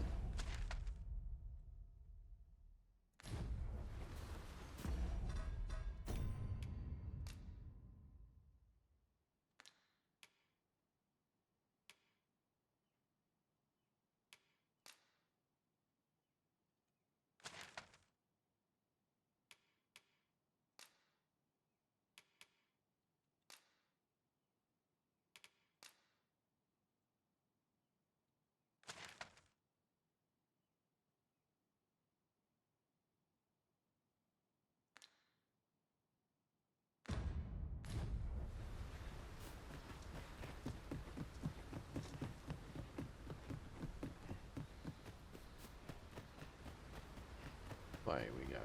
Away we go.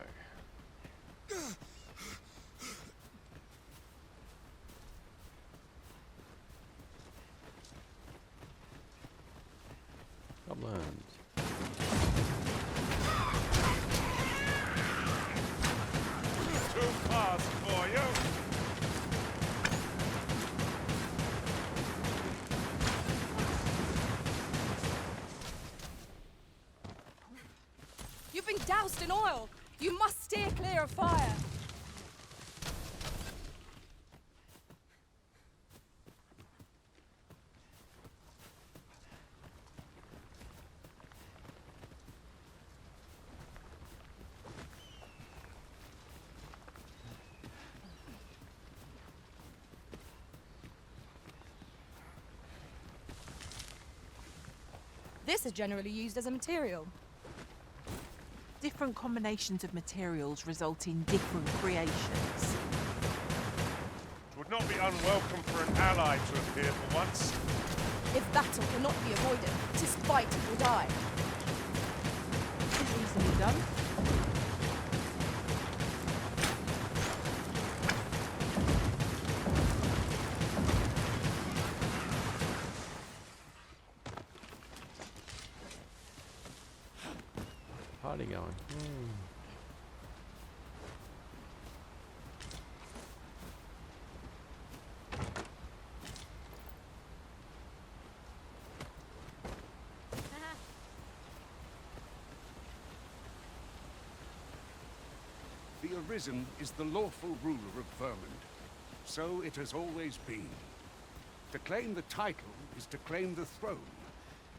Goblins. Too fast for you. You've been doused in oil. You must steer clear of fire. This is generally used as a material. Different combinations of materials result in different creations. It would not be unwelcome for an ally to appear for once. If battle cannot be avoided, 'tis fight or die. Easily done. Party going. The Arisen is the lawful ruler of Vermund. So it has always been. To claim the title is to claim the throne.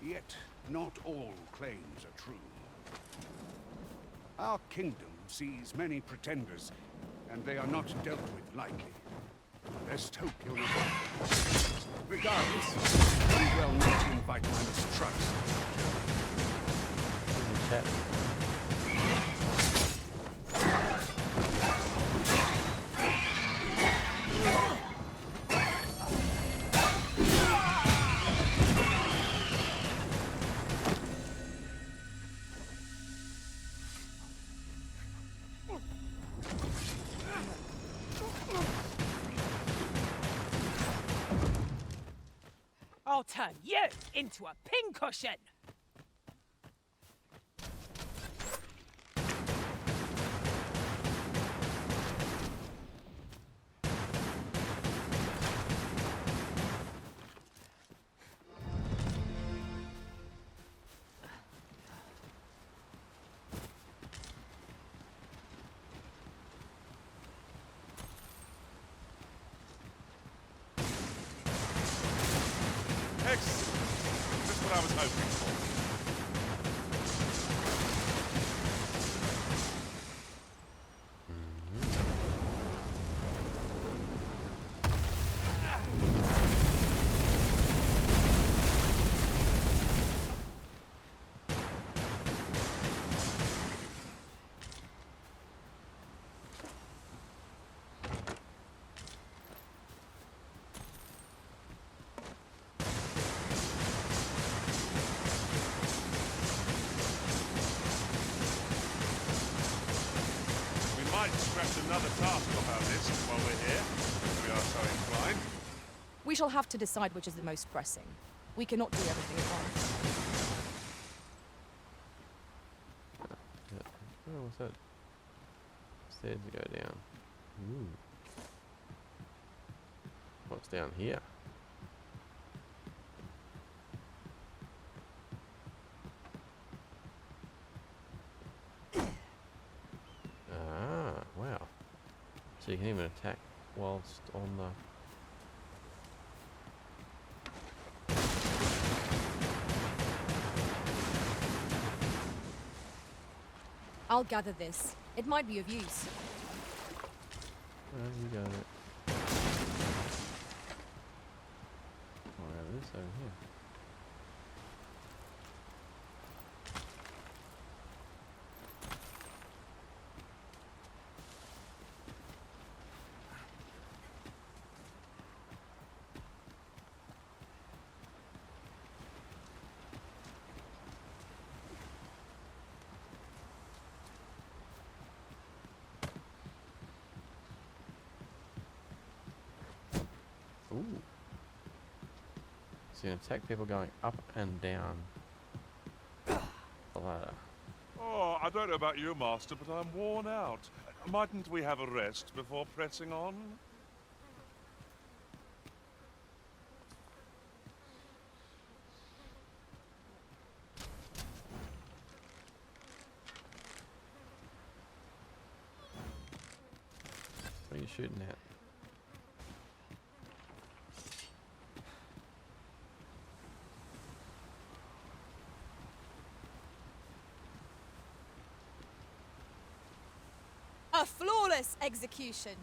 Yet, not all claims are true. Our kingdom sees many pretenders, and they are not dealt with lightly. Best hope you'll not. Regardless, we well not invite my mistrust. I'll turn you into a pincushion! Excellent. Just what I was hoping for. Scratch another task off our list while we're here, if we are so inclined. We shall have to decide which is the most pressing. We cannot do everything at once. Oh, what's that? Stairs to go down. Ooh. What's down here? Ah, wow. So you can even attack whilst on the... I'll gather this. It might be of use. Oh, you got it. Oh, I have this over here. Ooh. So you can attack people going up and down the ladder. Oh, I don't know about you, Master, but I'm worn out. Mightn't we have a rest before pressing on? What are you shooting at? A flawless execution.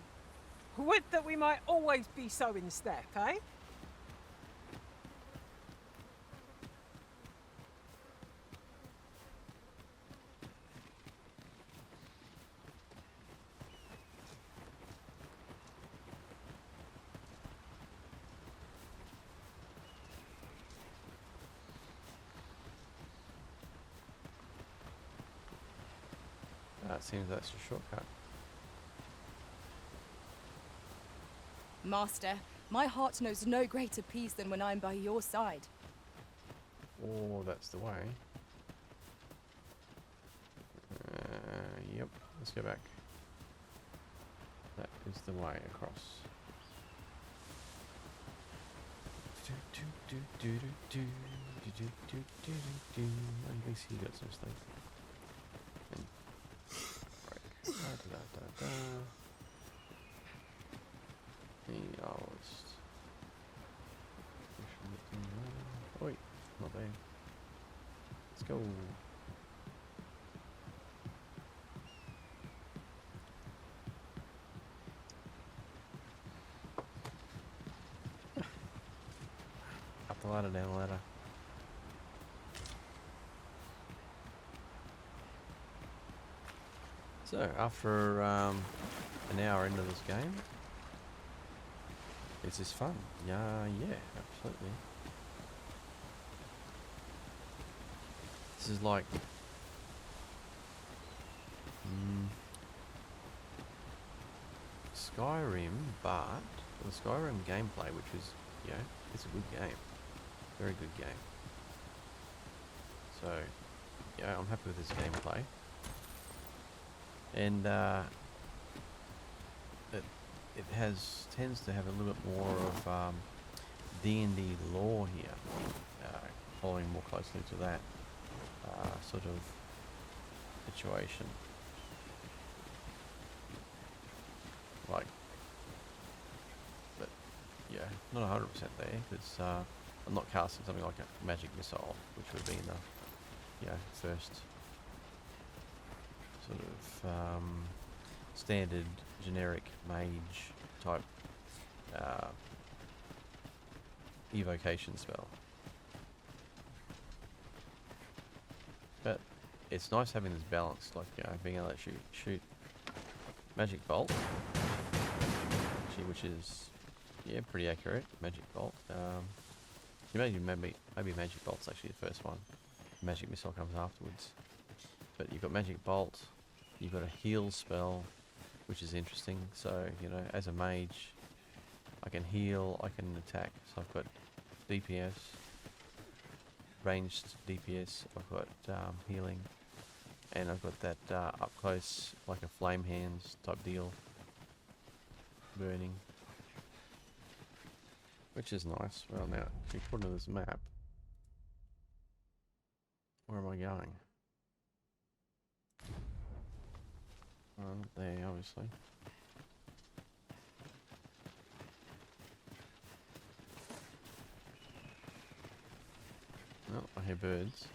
Would that we might always be so in step, eh? It seems that's a shortcut. Master, my heart knows no greater peace than when I'm by your side. Oh, that's the way. Yep, let's go back. That is the way across. At least he got some stuff. Oi, not there. Let's go. Up the ladder, down the ladder. So, after an hour into this game, is this fun? Yeah, absolutely. This is like Skyrim, but the Skyrim gameplay, which is, it's a good game, very good game. So, I'm happy with this gameplay. And it tends to have a little bit more of D&D lore here, following more closely to that sort of situation. Like, but not 100% there, because I'm not casting something like a magic missile, which would be in the first sort of standard generic mage type evocation spell. But it's nice having this balance, like being able to shoot magic bolt, actually, which is pretty accurate. Magic bolt. Maybe magic bolt's actually the first one. Magic missile comes afterwards. But you've got magic bolt. You've got a heal spell, which is interesting. So as a mage, I can heal, I can attack. So I've got DPS, ranged DPS. I've got healing, and I've got that up close, like a flame hands type deal, burning, which is nice. Well, now according to this map, where am I going? Not there, obviously. Oh, I hear birds.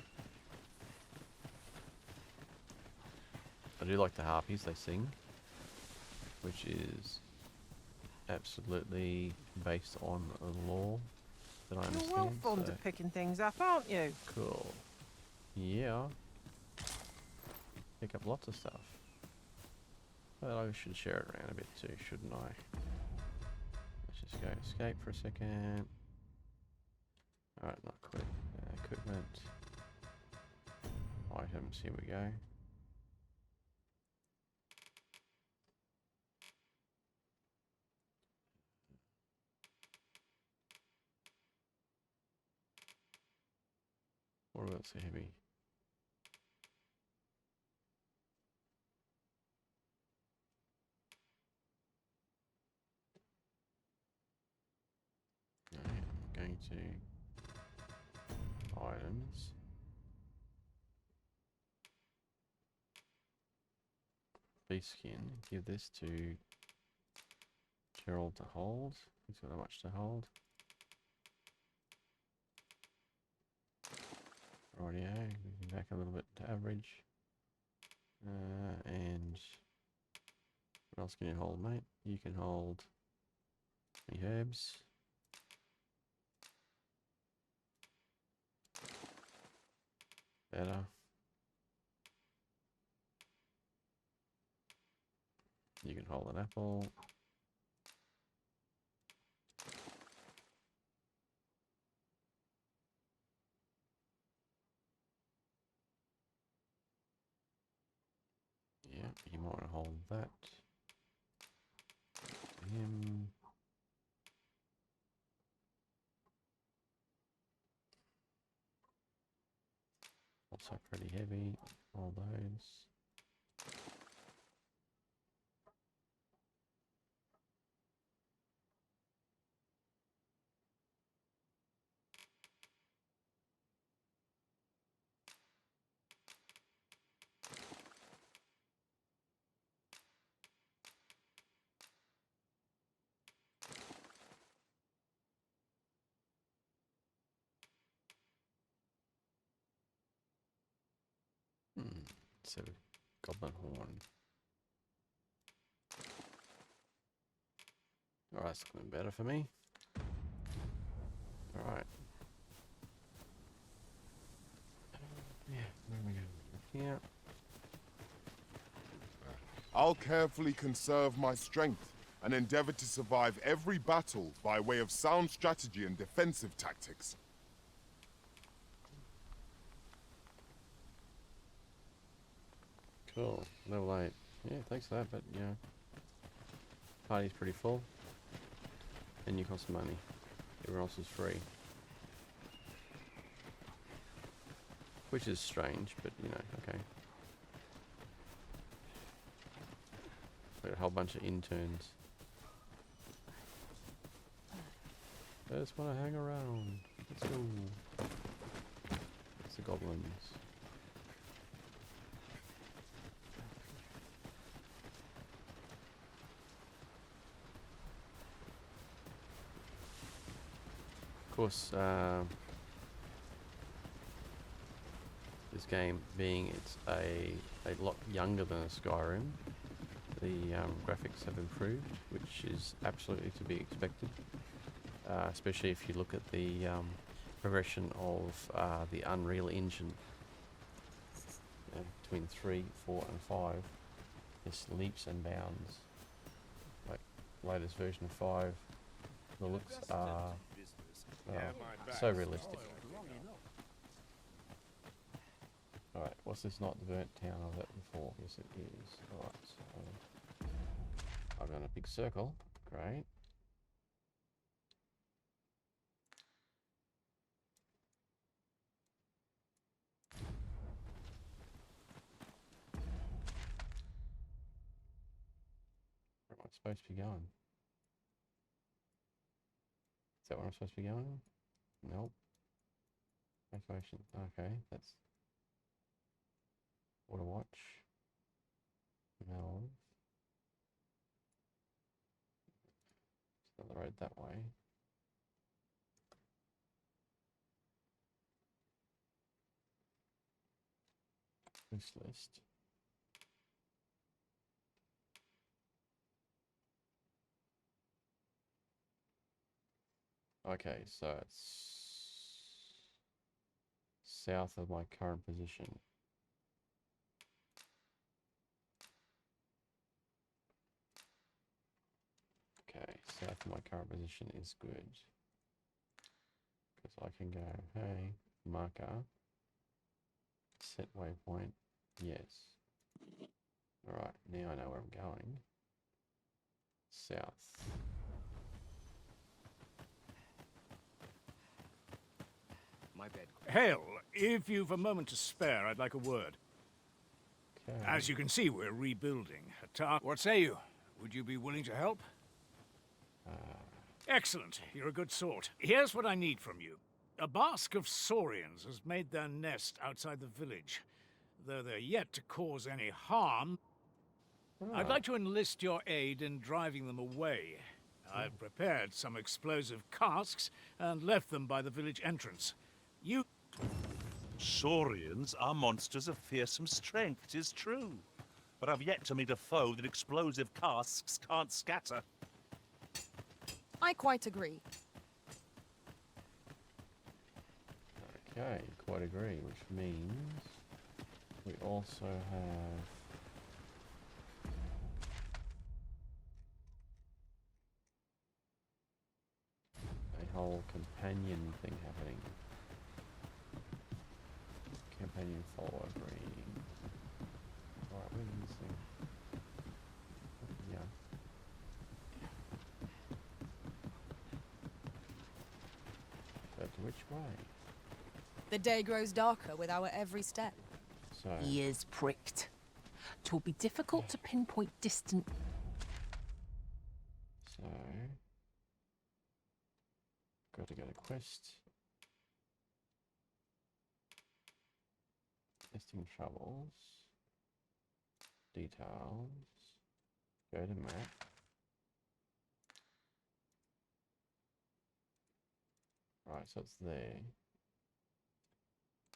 I do like the harpies, they sing, which is absolutely based on a law that I understand. You're well fond so of picking things up, aren't you? cool. Yeah. Pick up lots of stuff. But I should share it around a bit too, shouldn't I? Let's just go escape for a second. Alright, not quit. Equipment. Items, here we go. What else are heavy? Alright, I'm going to items. Beast skin. Give this to Gerald to hold. He's got that much to hold. Rightio, moving back a little bit to average. And what else can you hold, mate? You can hold 20 herbs. Better. You can hold an apple. Yeah, you might want to hold that. To him. Also pretty heavy. All those. So goblin horn. Alright, that's looking better for me. Alright. Yeah, where are we going? Here. I'll carefully conserve my strength and endeavor to survive every battle by way of sound strategy and defensive tactics. Cool. Level 8. Yeah, thanks for that, but you know, party's pretty full. And you cost money. Everyone else is free. Which is strange, but you know, okay. Got a whole bunch of interns. I just want to hang around. Let's go. It's the goblins. Of course, this game being it's a lot younger than a Skyrim, the graphics have improved, which is absolutely to be expected, especially if you look at the progression of the Unreal Engine. Between 3, 4 and 5, there's leaps and bounds. Like latest version of 5, the looks are so realistic. Alright, what's this not the burnt town of that before? Yes it is. Alright, so I've done a big circle. Great. supposed to be going? Is that where I'm supposed to be going? Nope. Evacuation. Okay, that's Water Watch. Melv. It's not the road that way. Wish list. Okay, so it's south of my current position. Okay, south of my current position is good. Because I can go, hey, marker, set waypoint, yes. Alright, now I know where I'm going. South. My bed. Hale, if you've a moment to spare, I'd like a word. Okay. As you can see, we're rebuilding. What say you? Would you be willing to help? Excellent. You're a good sort. Here's what I need from you. A basque of saurians has made their nest outside the village. Though they're yet to cause any harm, I'd like to enlist your aid in driving them away. I've prepared some explosive casks and left them by the village entrance. You... Saurians are monsters of fearsome strength, 'tis true. But I've yet to meet a foe that explosive casks can't scatter. I quite agree. Okay, quite agree, which means we also have a whole companion thing happening. Companion follower green. Alright, where's this thing? Yeah. But which way? The day grows darker with our every step. So Ears pricked. 'Twill be difficult to pinpoint distant. So got to go to quest. Testing troubles. Details. Go to map. Right, so it's there.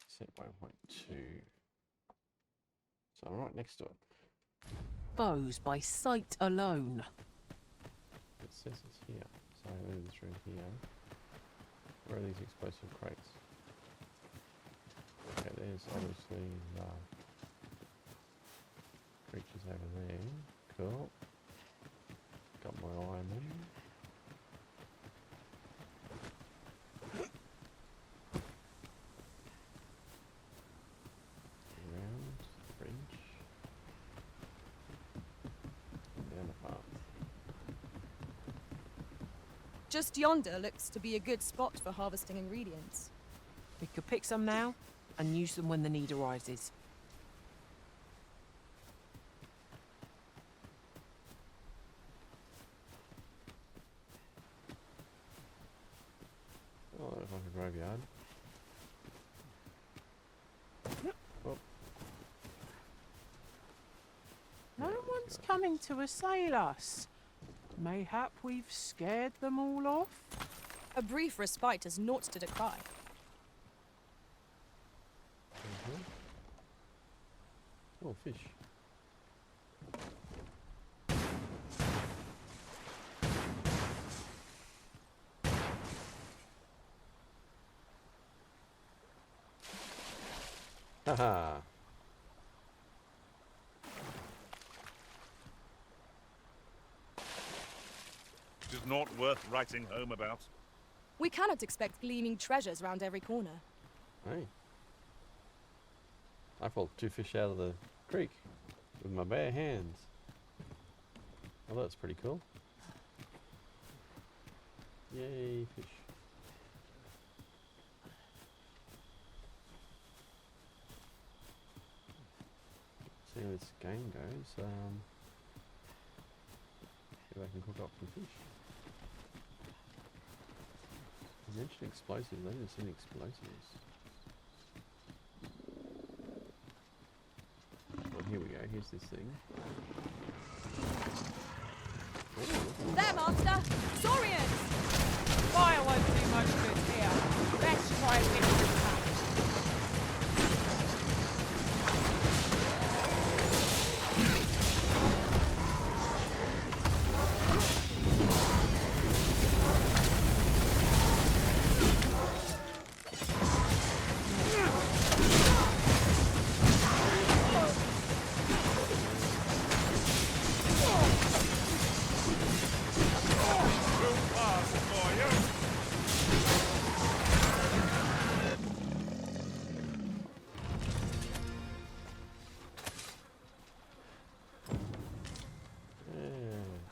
Set waypoint 2. So I'm right next to it. Foes by sight alone. It says it's here. So I move through here. Where are these explosive crates? Okay, there's obviously creatures over there. Cool. Got my eye on them. Around the bridge. And down the path. Just yonder looks to be a good spot for harvesting ingredients. We could pick some now and use them when the need arises. Oh, that looks like a graveyard. Oh. No one's coming to assail us. Mayhap we've scared them all off? A brief respite is naught to decry. Oh, fish. Haha. It is not worth writing home about. We cannot expect gleaming treasures round every corner. Hey. I pulled 2 fish out of the creek with my bare hands. Well, that's pretty cool. Yay, fish. See how this game goes. If I can cook up some fish. You mentioned explosives. I didn't see any explosives. Well, here we go. Here's this thing. There, Master! Saurians! Fire won't do much good here. Let's try a different tack.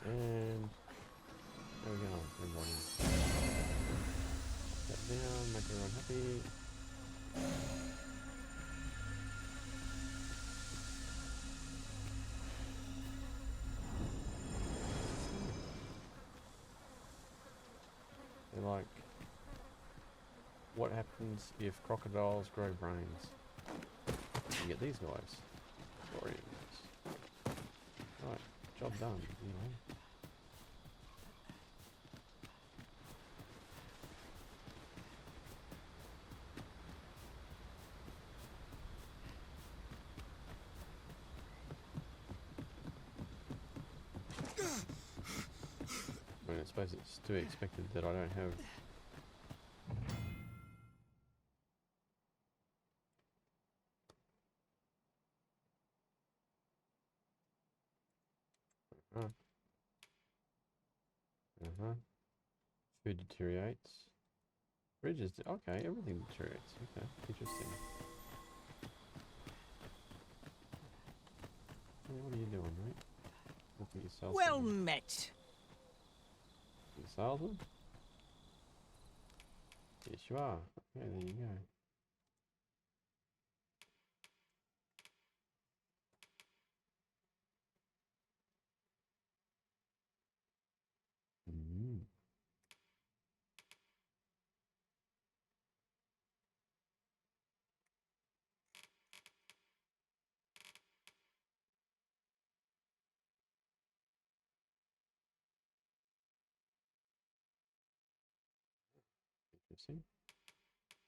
And there we go, everybody. Step down, make everyone happy. They're like, what happens if crocodiles grow brains? You get these guys. Saurians. Right, job done, you know. I mean, I suppose it's to be expected that I don't have food deteriorates. Bridges, okay, everything deteriorates. Okay, interesting. Hey, what are you doing, mate? Look at yourself. Well met. You salesman? Yes, you are. Okay, there you go. Mm. Interesting.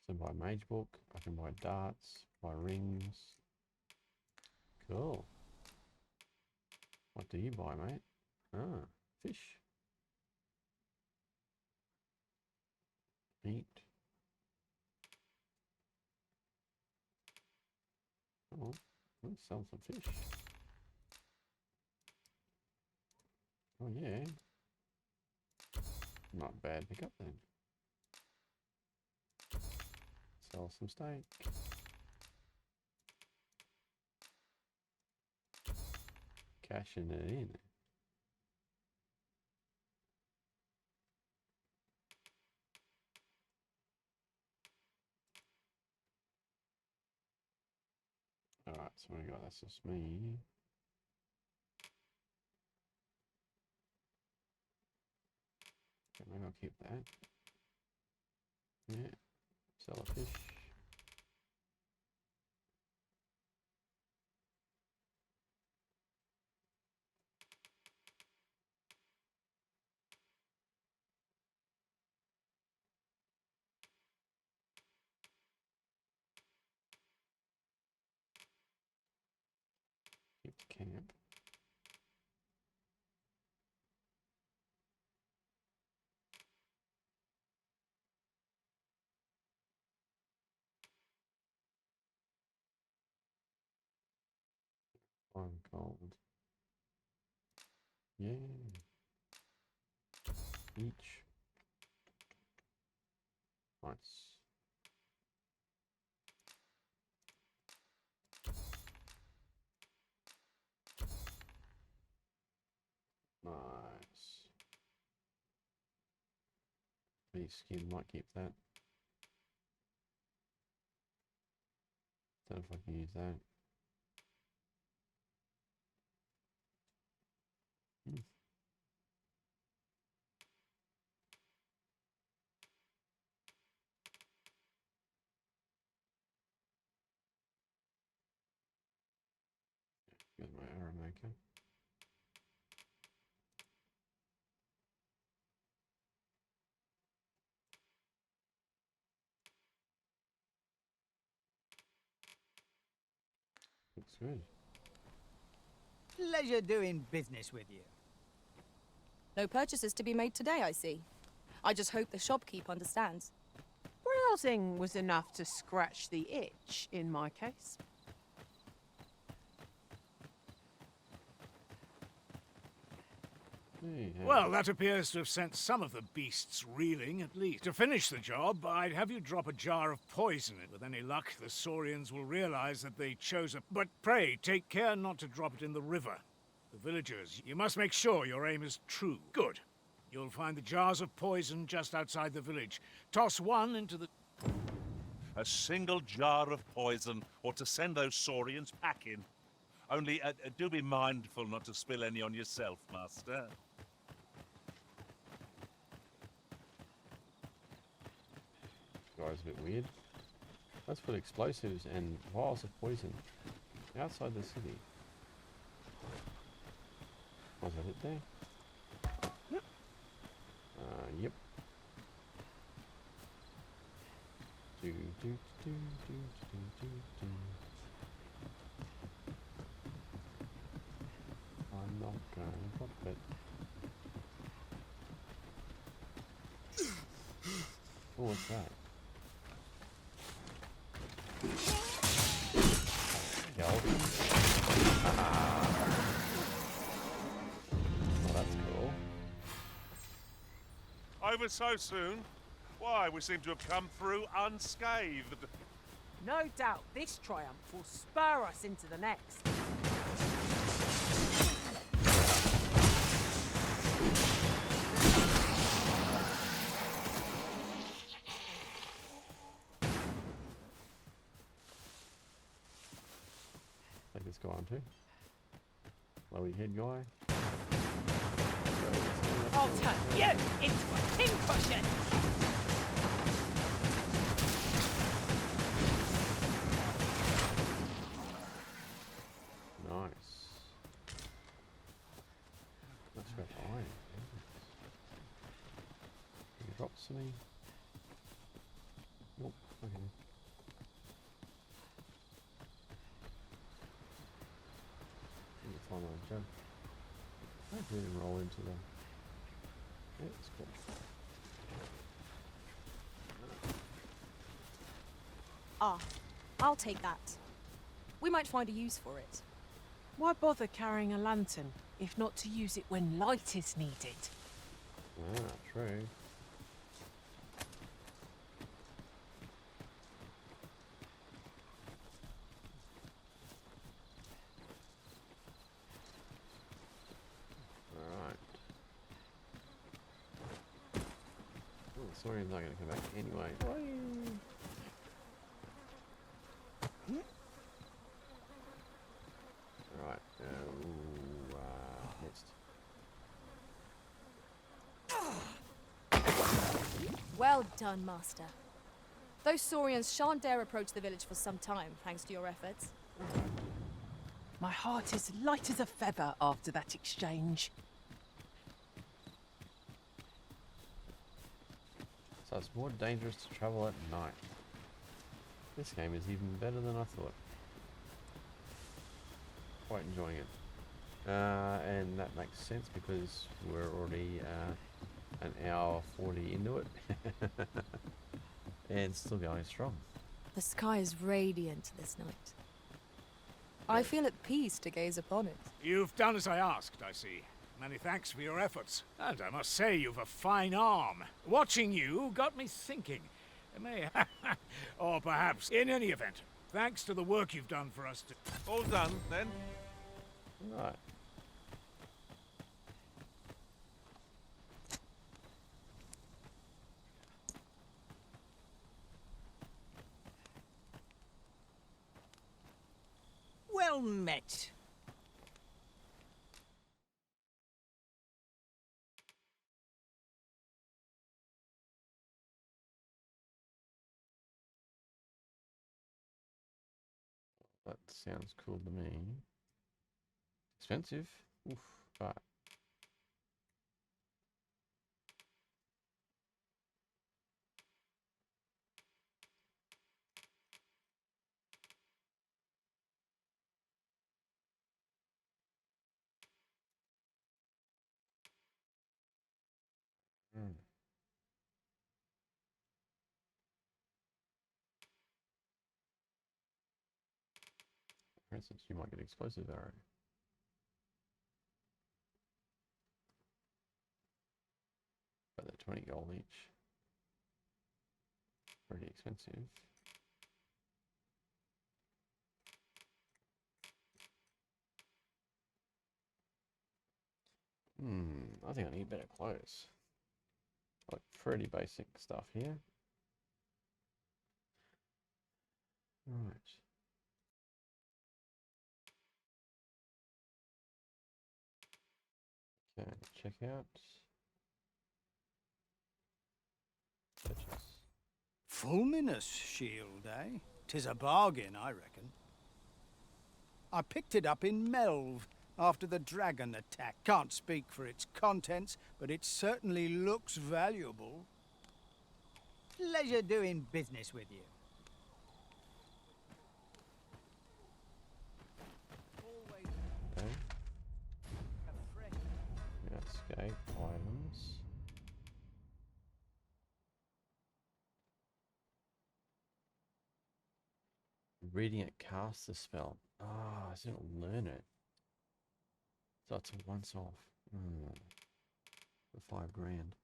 So buy mage book, I can buy darts, buy rings. Cool. What do you buy, mate? Ah, fish. Meat. Oh, let's sell some fish. Oh yeah. Not bad pickup then. Sell some steak. Cashing it in. Alright, so we got that's just me. Okay, maybe I'll keep that. Yeah. Sell a fish. Keep the camp. I'm cold. Yeah. Each. Nice. Nice. Beast skin, might keep that. Don't know if I can use that. Okay. Looks good. Pleasure doing business with you. No purchases to be made today, I see. I just hope the shopkeep understands. Browsing was enough to scratch the itch in my case. Well, that appears to have sent some of the beasts reeling, at least. To finish the job, I'd have you drop a jar of poison in. With any luck, the Saurians will realize that they chose a... But pray, take care not to drop it in the river. The villagers, you must make sure your aim is true. Good. You'll find the jars of poison just outside the village. Toss one into the... A single jar of poison, or to send those Saurians packing. Only, do be mindful not to spill any on yourself, Master. Guy's a bit weird. Let's put explosives and vials of poison outside the city. Was that it there? Yep. Do, do, do, do, do, do, do. I'm not gonna drop it. Oh, what's that? Skeleton? Oh, that's cool. Over so soon? Why, we seem to have come through unscathed. No doubt this triumph will spur us into the next. Take this guy on too. Lowy head guy. I'll turn you into a pincushion! Nice. That's got iron. Can you drop something? Nope. Okay. Let me find my jump. I didn't roll into the... Yeah, it's cool. Ah, I'll take that. We might find a use for it. Why bother carrying a lantern, if not to use it when light is needed? Ah, true. Alright. Oh, the Saurian's not going to come back anyway. Alright, missed. Well done, Master. Those Saurians shan't dare approach the village for some time, thanks to your efforts. My heart is light as a feather after that exchange. So it's more dangerous to travel at night. This game is even better than I thought. Quite enjoying it. And that makes sense because we're already an hour 40 into it. And still going strong. The sky is radiant this night. I feel at peace to gaze upon it. You've done as I asked, I see. Many thanks for your efforts. And I must say you've a fine arm. Watching you got me thinking. Or perhaps, in any event, thanks to the work you've done for us to... All done, then? Right. Well met. That sounds cool to me. expensive. Oof. Right. Hmm. For instance, you might get explosive arrow. But they're 20 gold each. Pretty expensive. I think I need better clothes. Like pretty basic stuff here. Right. Okay, check out. Purchase. Fulminous shield, eh? 'Tis a bargain, I reckon. I picked it up in Melv after the dragon attack. Can't speak for its contents, but it certainly looks valuable. Pleasure doing business with you. Okay. Yeah, escape items. Reading it casts the spell. Ah, so it'll learn it. So it's a once off. For 5 grand.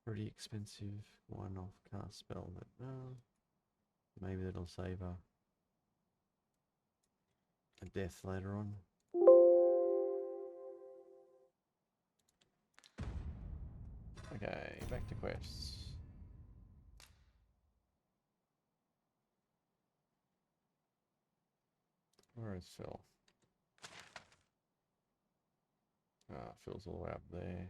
Pretty expensive one off cast spell, but maybe that'll save a death later on. Okay, back to quests. Where is Phil? Phil's all the way up there.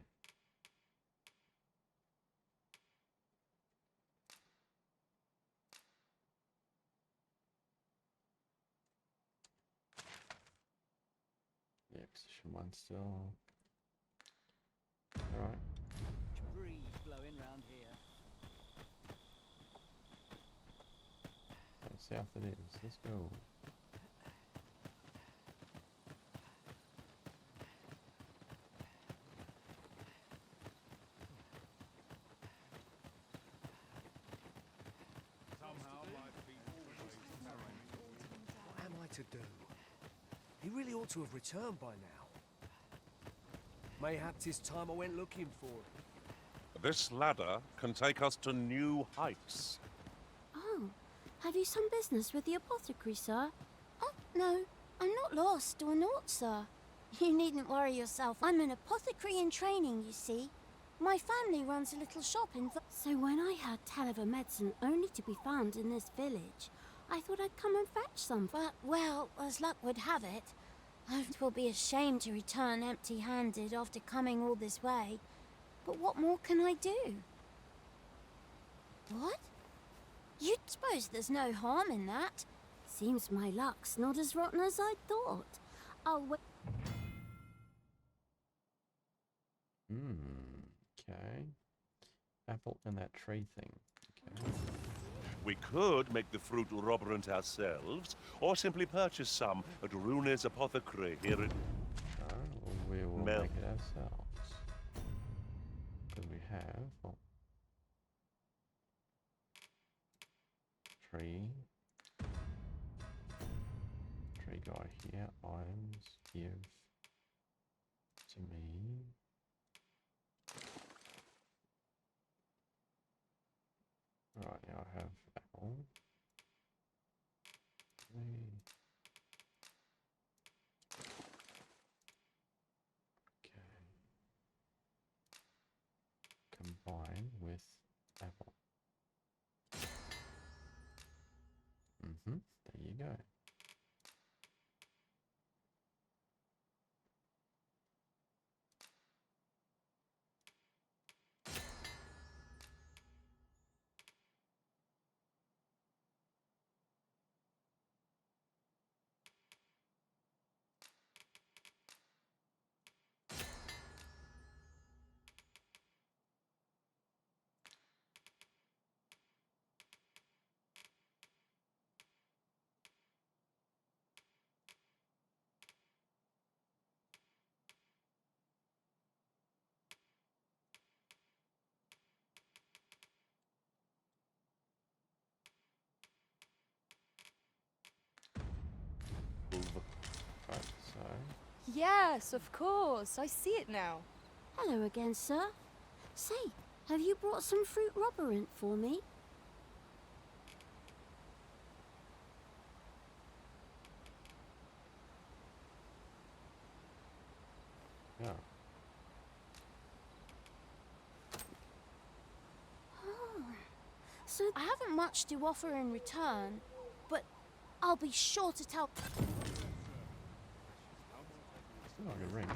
Yeah, position 1 still. Alright. Breeze blowing round here. South it is. Let's go. What am I to do? He really ought to have returned by now. Mayhap 'tis time I went looking for him. This ladder can take us to new heights. Oh, have you some business with the apothecary, sir? Oh, no, I'm not lost or naught, sir. You needn't worry yourself. I'm an apothecary in training, you see. My family runs a little shop in... So when I heard tell of a medicine only to be found in this village, I thought I'd come and fetch some. But, well, as luck would have it, it will be a shame to return empty-handed after coming all this way. But what more can I do? What? You'd suppose there's no harm in that. Seems my luck's not as rotten as I thought. I'll wait. Okay. Apple and that tree thing. Okay. We could make the fruit roborant ourselves, or simply purchase some at Rune's apothecary here in... We will Mel. make it ourselves. Because we have... Well, tree guy here. Items. Give to me. Right, now I have apple. Okay. Combine with apple. There you go. Yes, of course. I see it now. Hello again, sir. Say, have you brought some fruit robberant for me? Yeah. Oh. So I haven't much to offer in return, but I'll be sure to tell... Still not a good ring.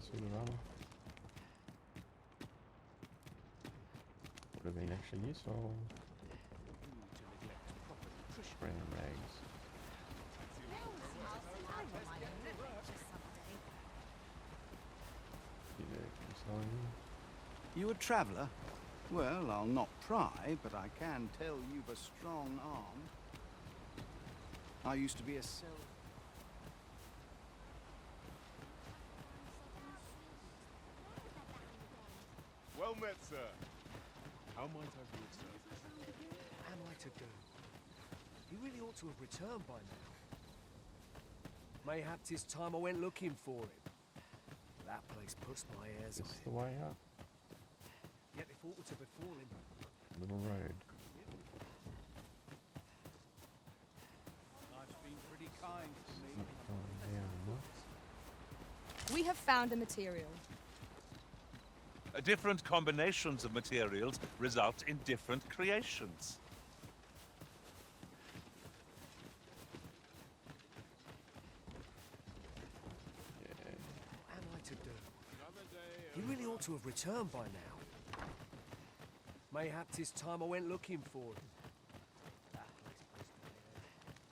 See the armor. Would have been actually useful. Random rags. You a traveller? Well, I'll not pry, but I can tell you've a strong arm. I used to be a Well met, sir. How might I be of service? What am I to do? He really ought to have returned by now. Mayhap 'tis time I went looking for him. That place puts my hairs on This is it. the way up. Yet if aught were to befall him, Little road. Life's been pretty kind to me. Not going down much. We have found a material. Different combinations of materials result in different creations. what am I to do? He really ought to have returned by now. Mayhap 'tis time I went looking for him. That place puts my hairs on it.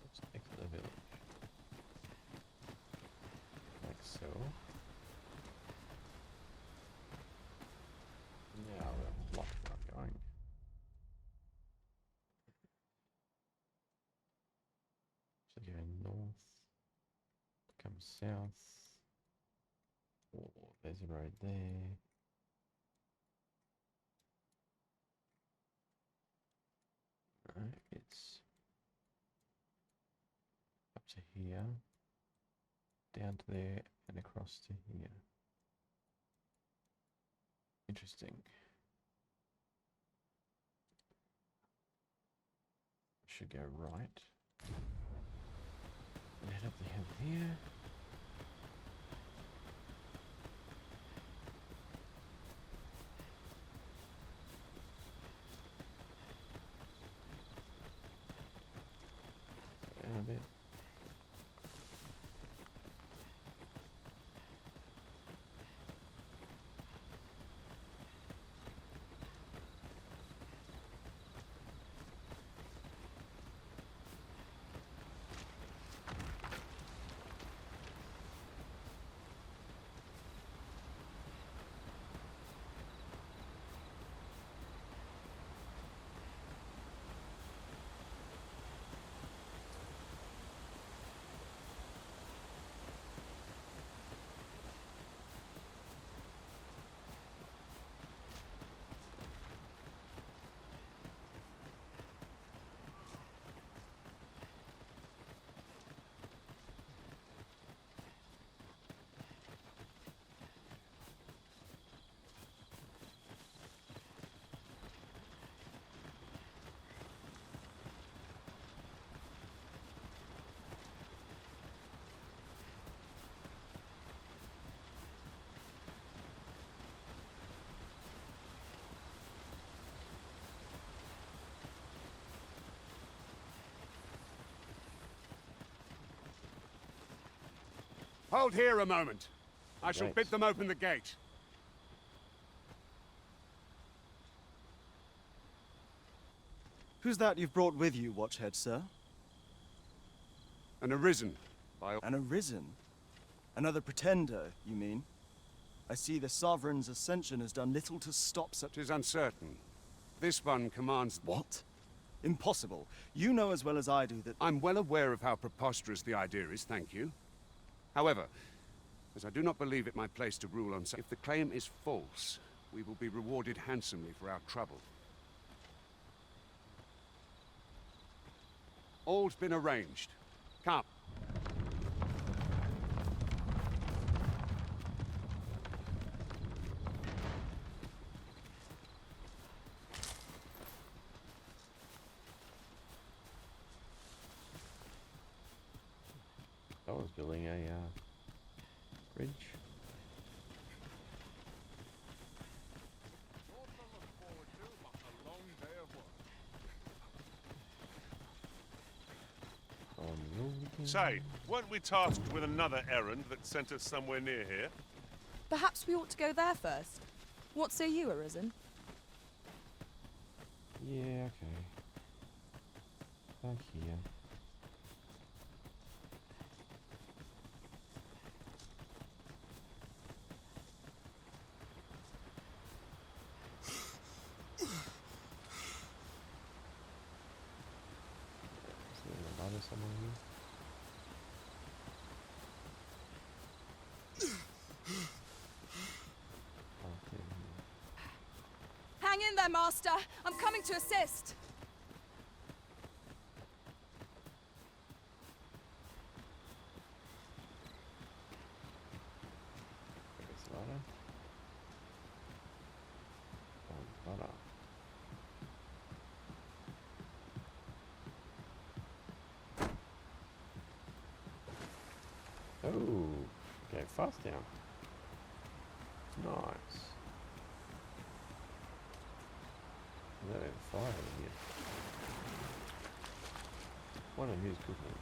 Let's exit the village. Like so. Yeah, we're locked for going. So go north, come south. Oh, there's a road there. Right, it's up to here, down to there, and across to here. Interesting. Should go right. And head up the hill here. Down a bit. Hold here a moment. I shall Great. bid them open the gate. Who's that you've brought with you, Watchhead, sir? An arisen. An arisen? Another pretender, you mean? I see the Sovereign's ascension has done little to stop such... 'Tis uncertain. This one commands... What? Impossible. You know as well as I do that... I'm well aware of how preposterous the idea is, thank you. However, as I do not believe it my place to rule on... If the claim is false, we will be rewarded handsomely for our trouble. All's been arranged. Come. I was building a bridge. Say, weren't we tasked with another errand that sent us somewhere near here? Perhaps we ought to go there first. What say you, Arisen? Yeah, okay. Back here. Is there a ladder somewhere here? Hang in there, Master! I'm coming to assist! This ladder. Ladder. Oh, okay, fast down. Nice. Is that a fire in here? Wonder who's cooking it.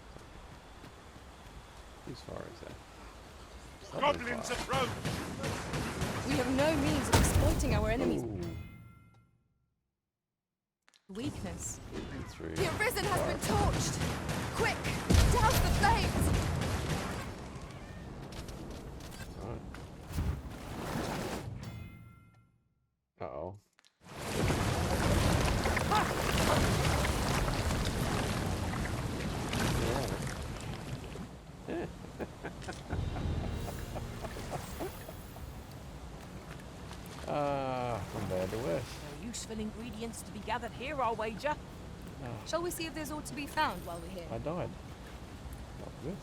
Whose fire is that? Goblins approach! We have no means of exploiting our enemies' Ooh. weakness. Through The Arisen has fire. been torched! Quick! Douse the flames! Right. Uh-oh. Yeah. From bad to worse. No useful ingredients to be gathered here, I'll wager. Shall we see if there's aught to be found while we're here? I died. Not good.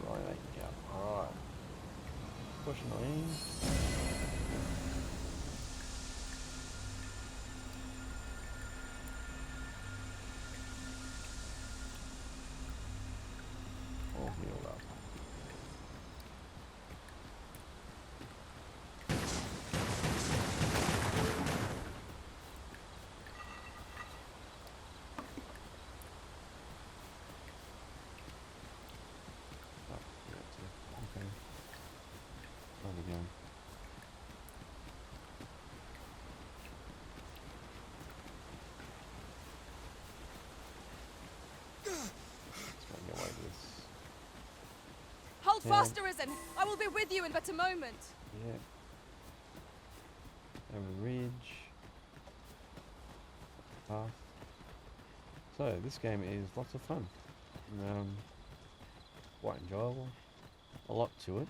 Right, yeah. Alright. Pushing on in. All healed up. Okay. There we go. Let's try and get away with this. Hold Yeah. fast, Arisen! I will be with you in but a moment! Yeah. Over the ridge. Path. So this game is lots of fun. Quite enjoyable. A lot to it.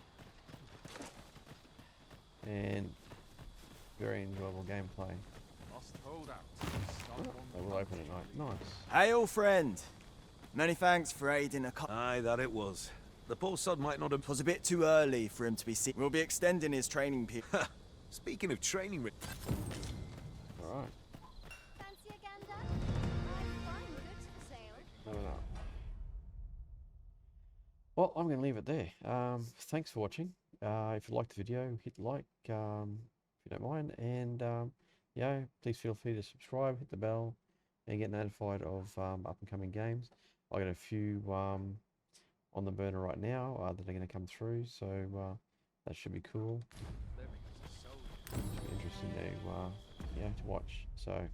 And very enjoyable gameplay. Must hold out. Oh, they will open at night. Nice. Hail, friend! Many thanks for aiding a Aye, that it was. The poor sod might not have... 'Twas a bit too early for him to be seen. We'll be extending his training period. Speaking of training... Alright. Fancy a gander? I've fine goods for sale. No. Well, I'm going to leave it there. Thanks for watching. If you liked the video, hit like if you don't mind. And, please feel free to subscribe, hit the bell, and get notified of up and coming games. I got a few on the burner right now that are going to come through, so that should be cool. Should be interesting to to watch. So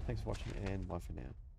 thanks for watching, and bye for now.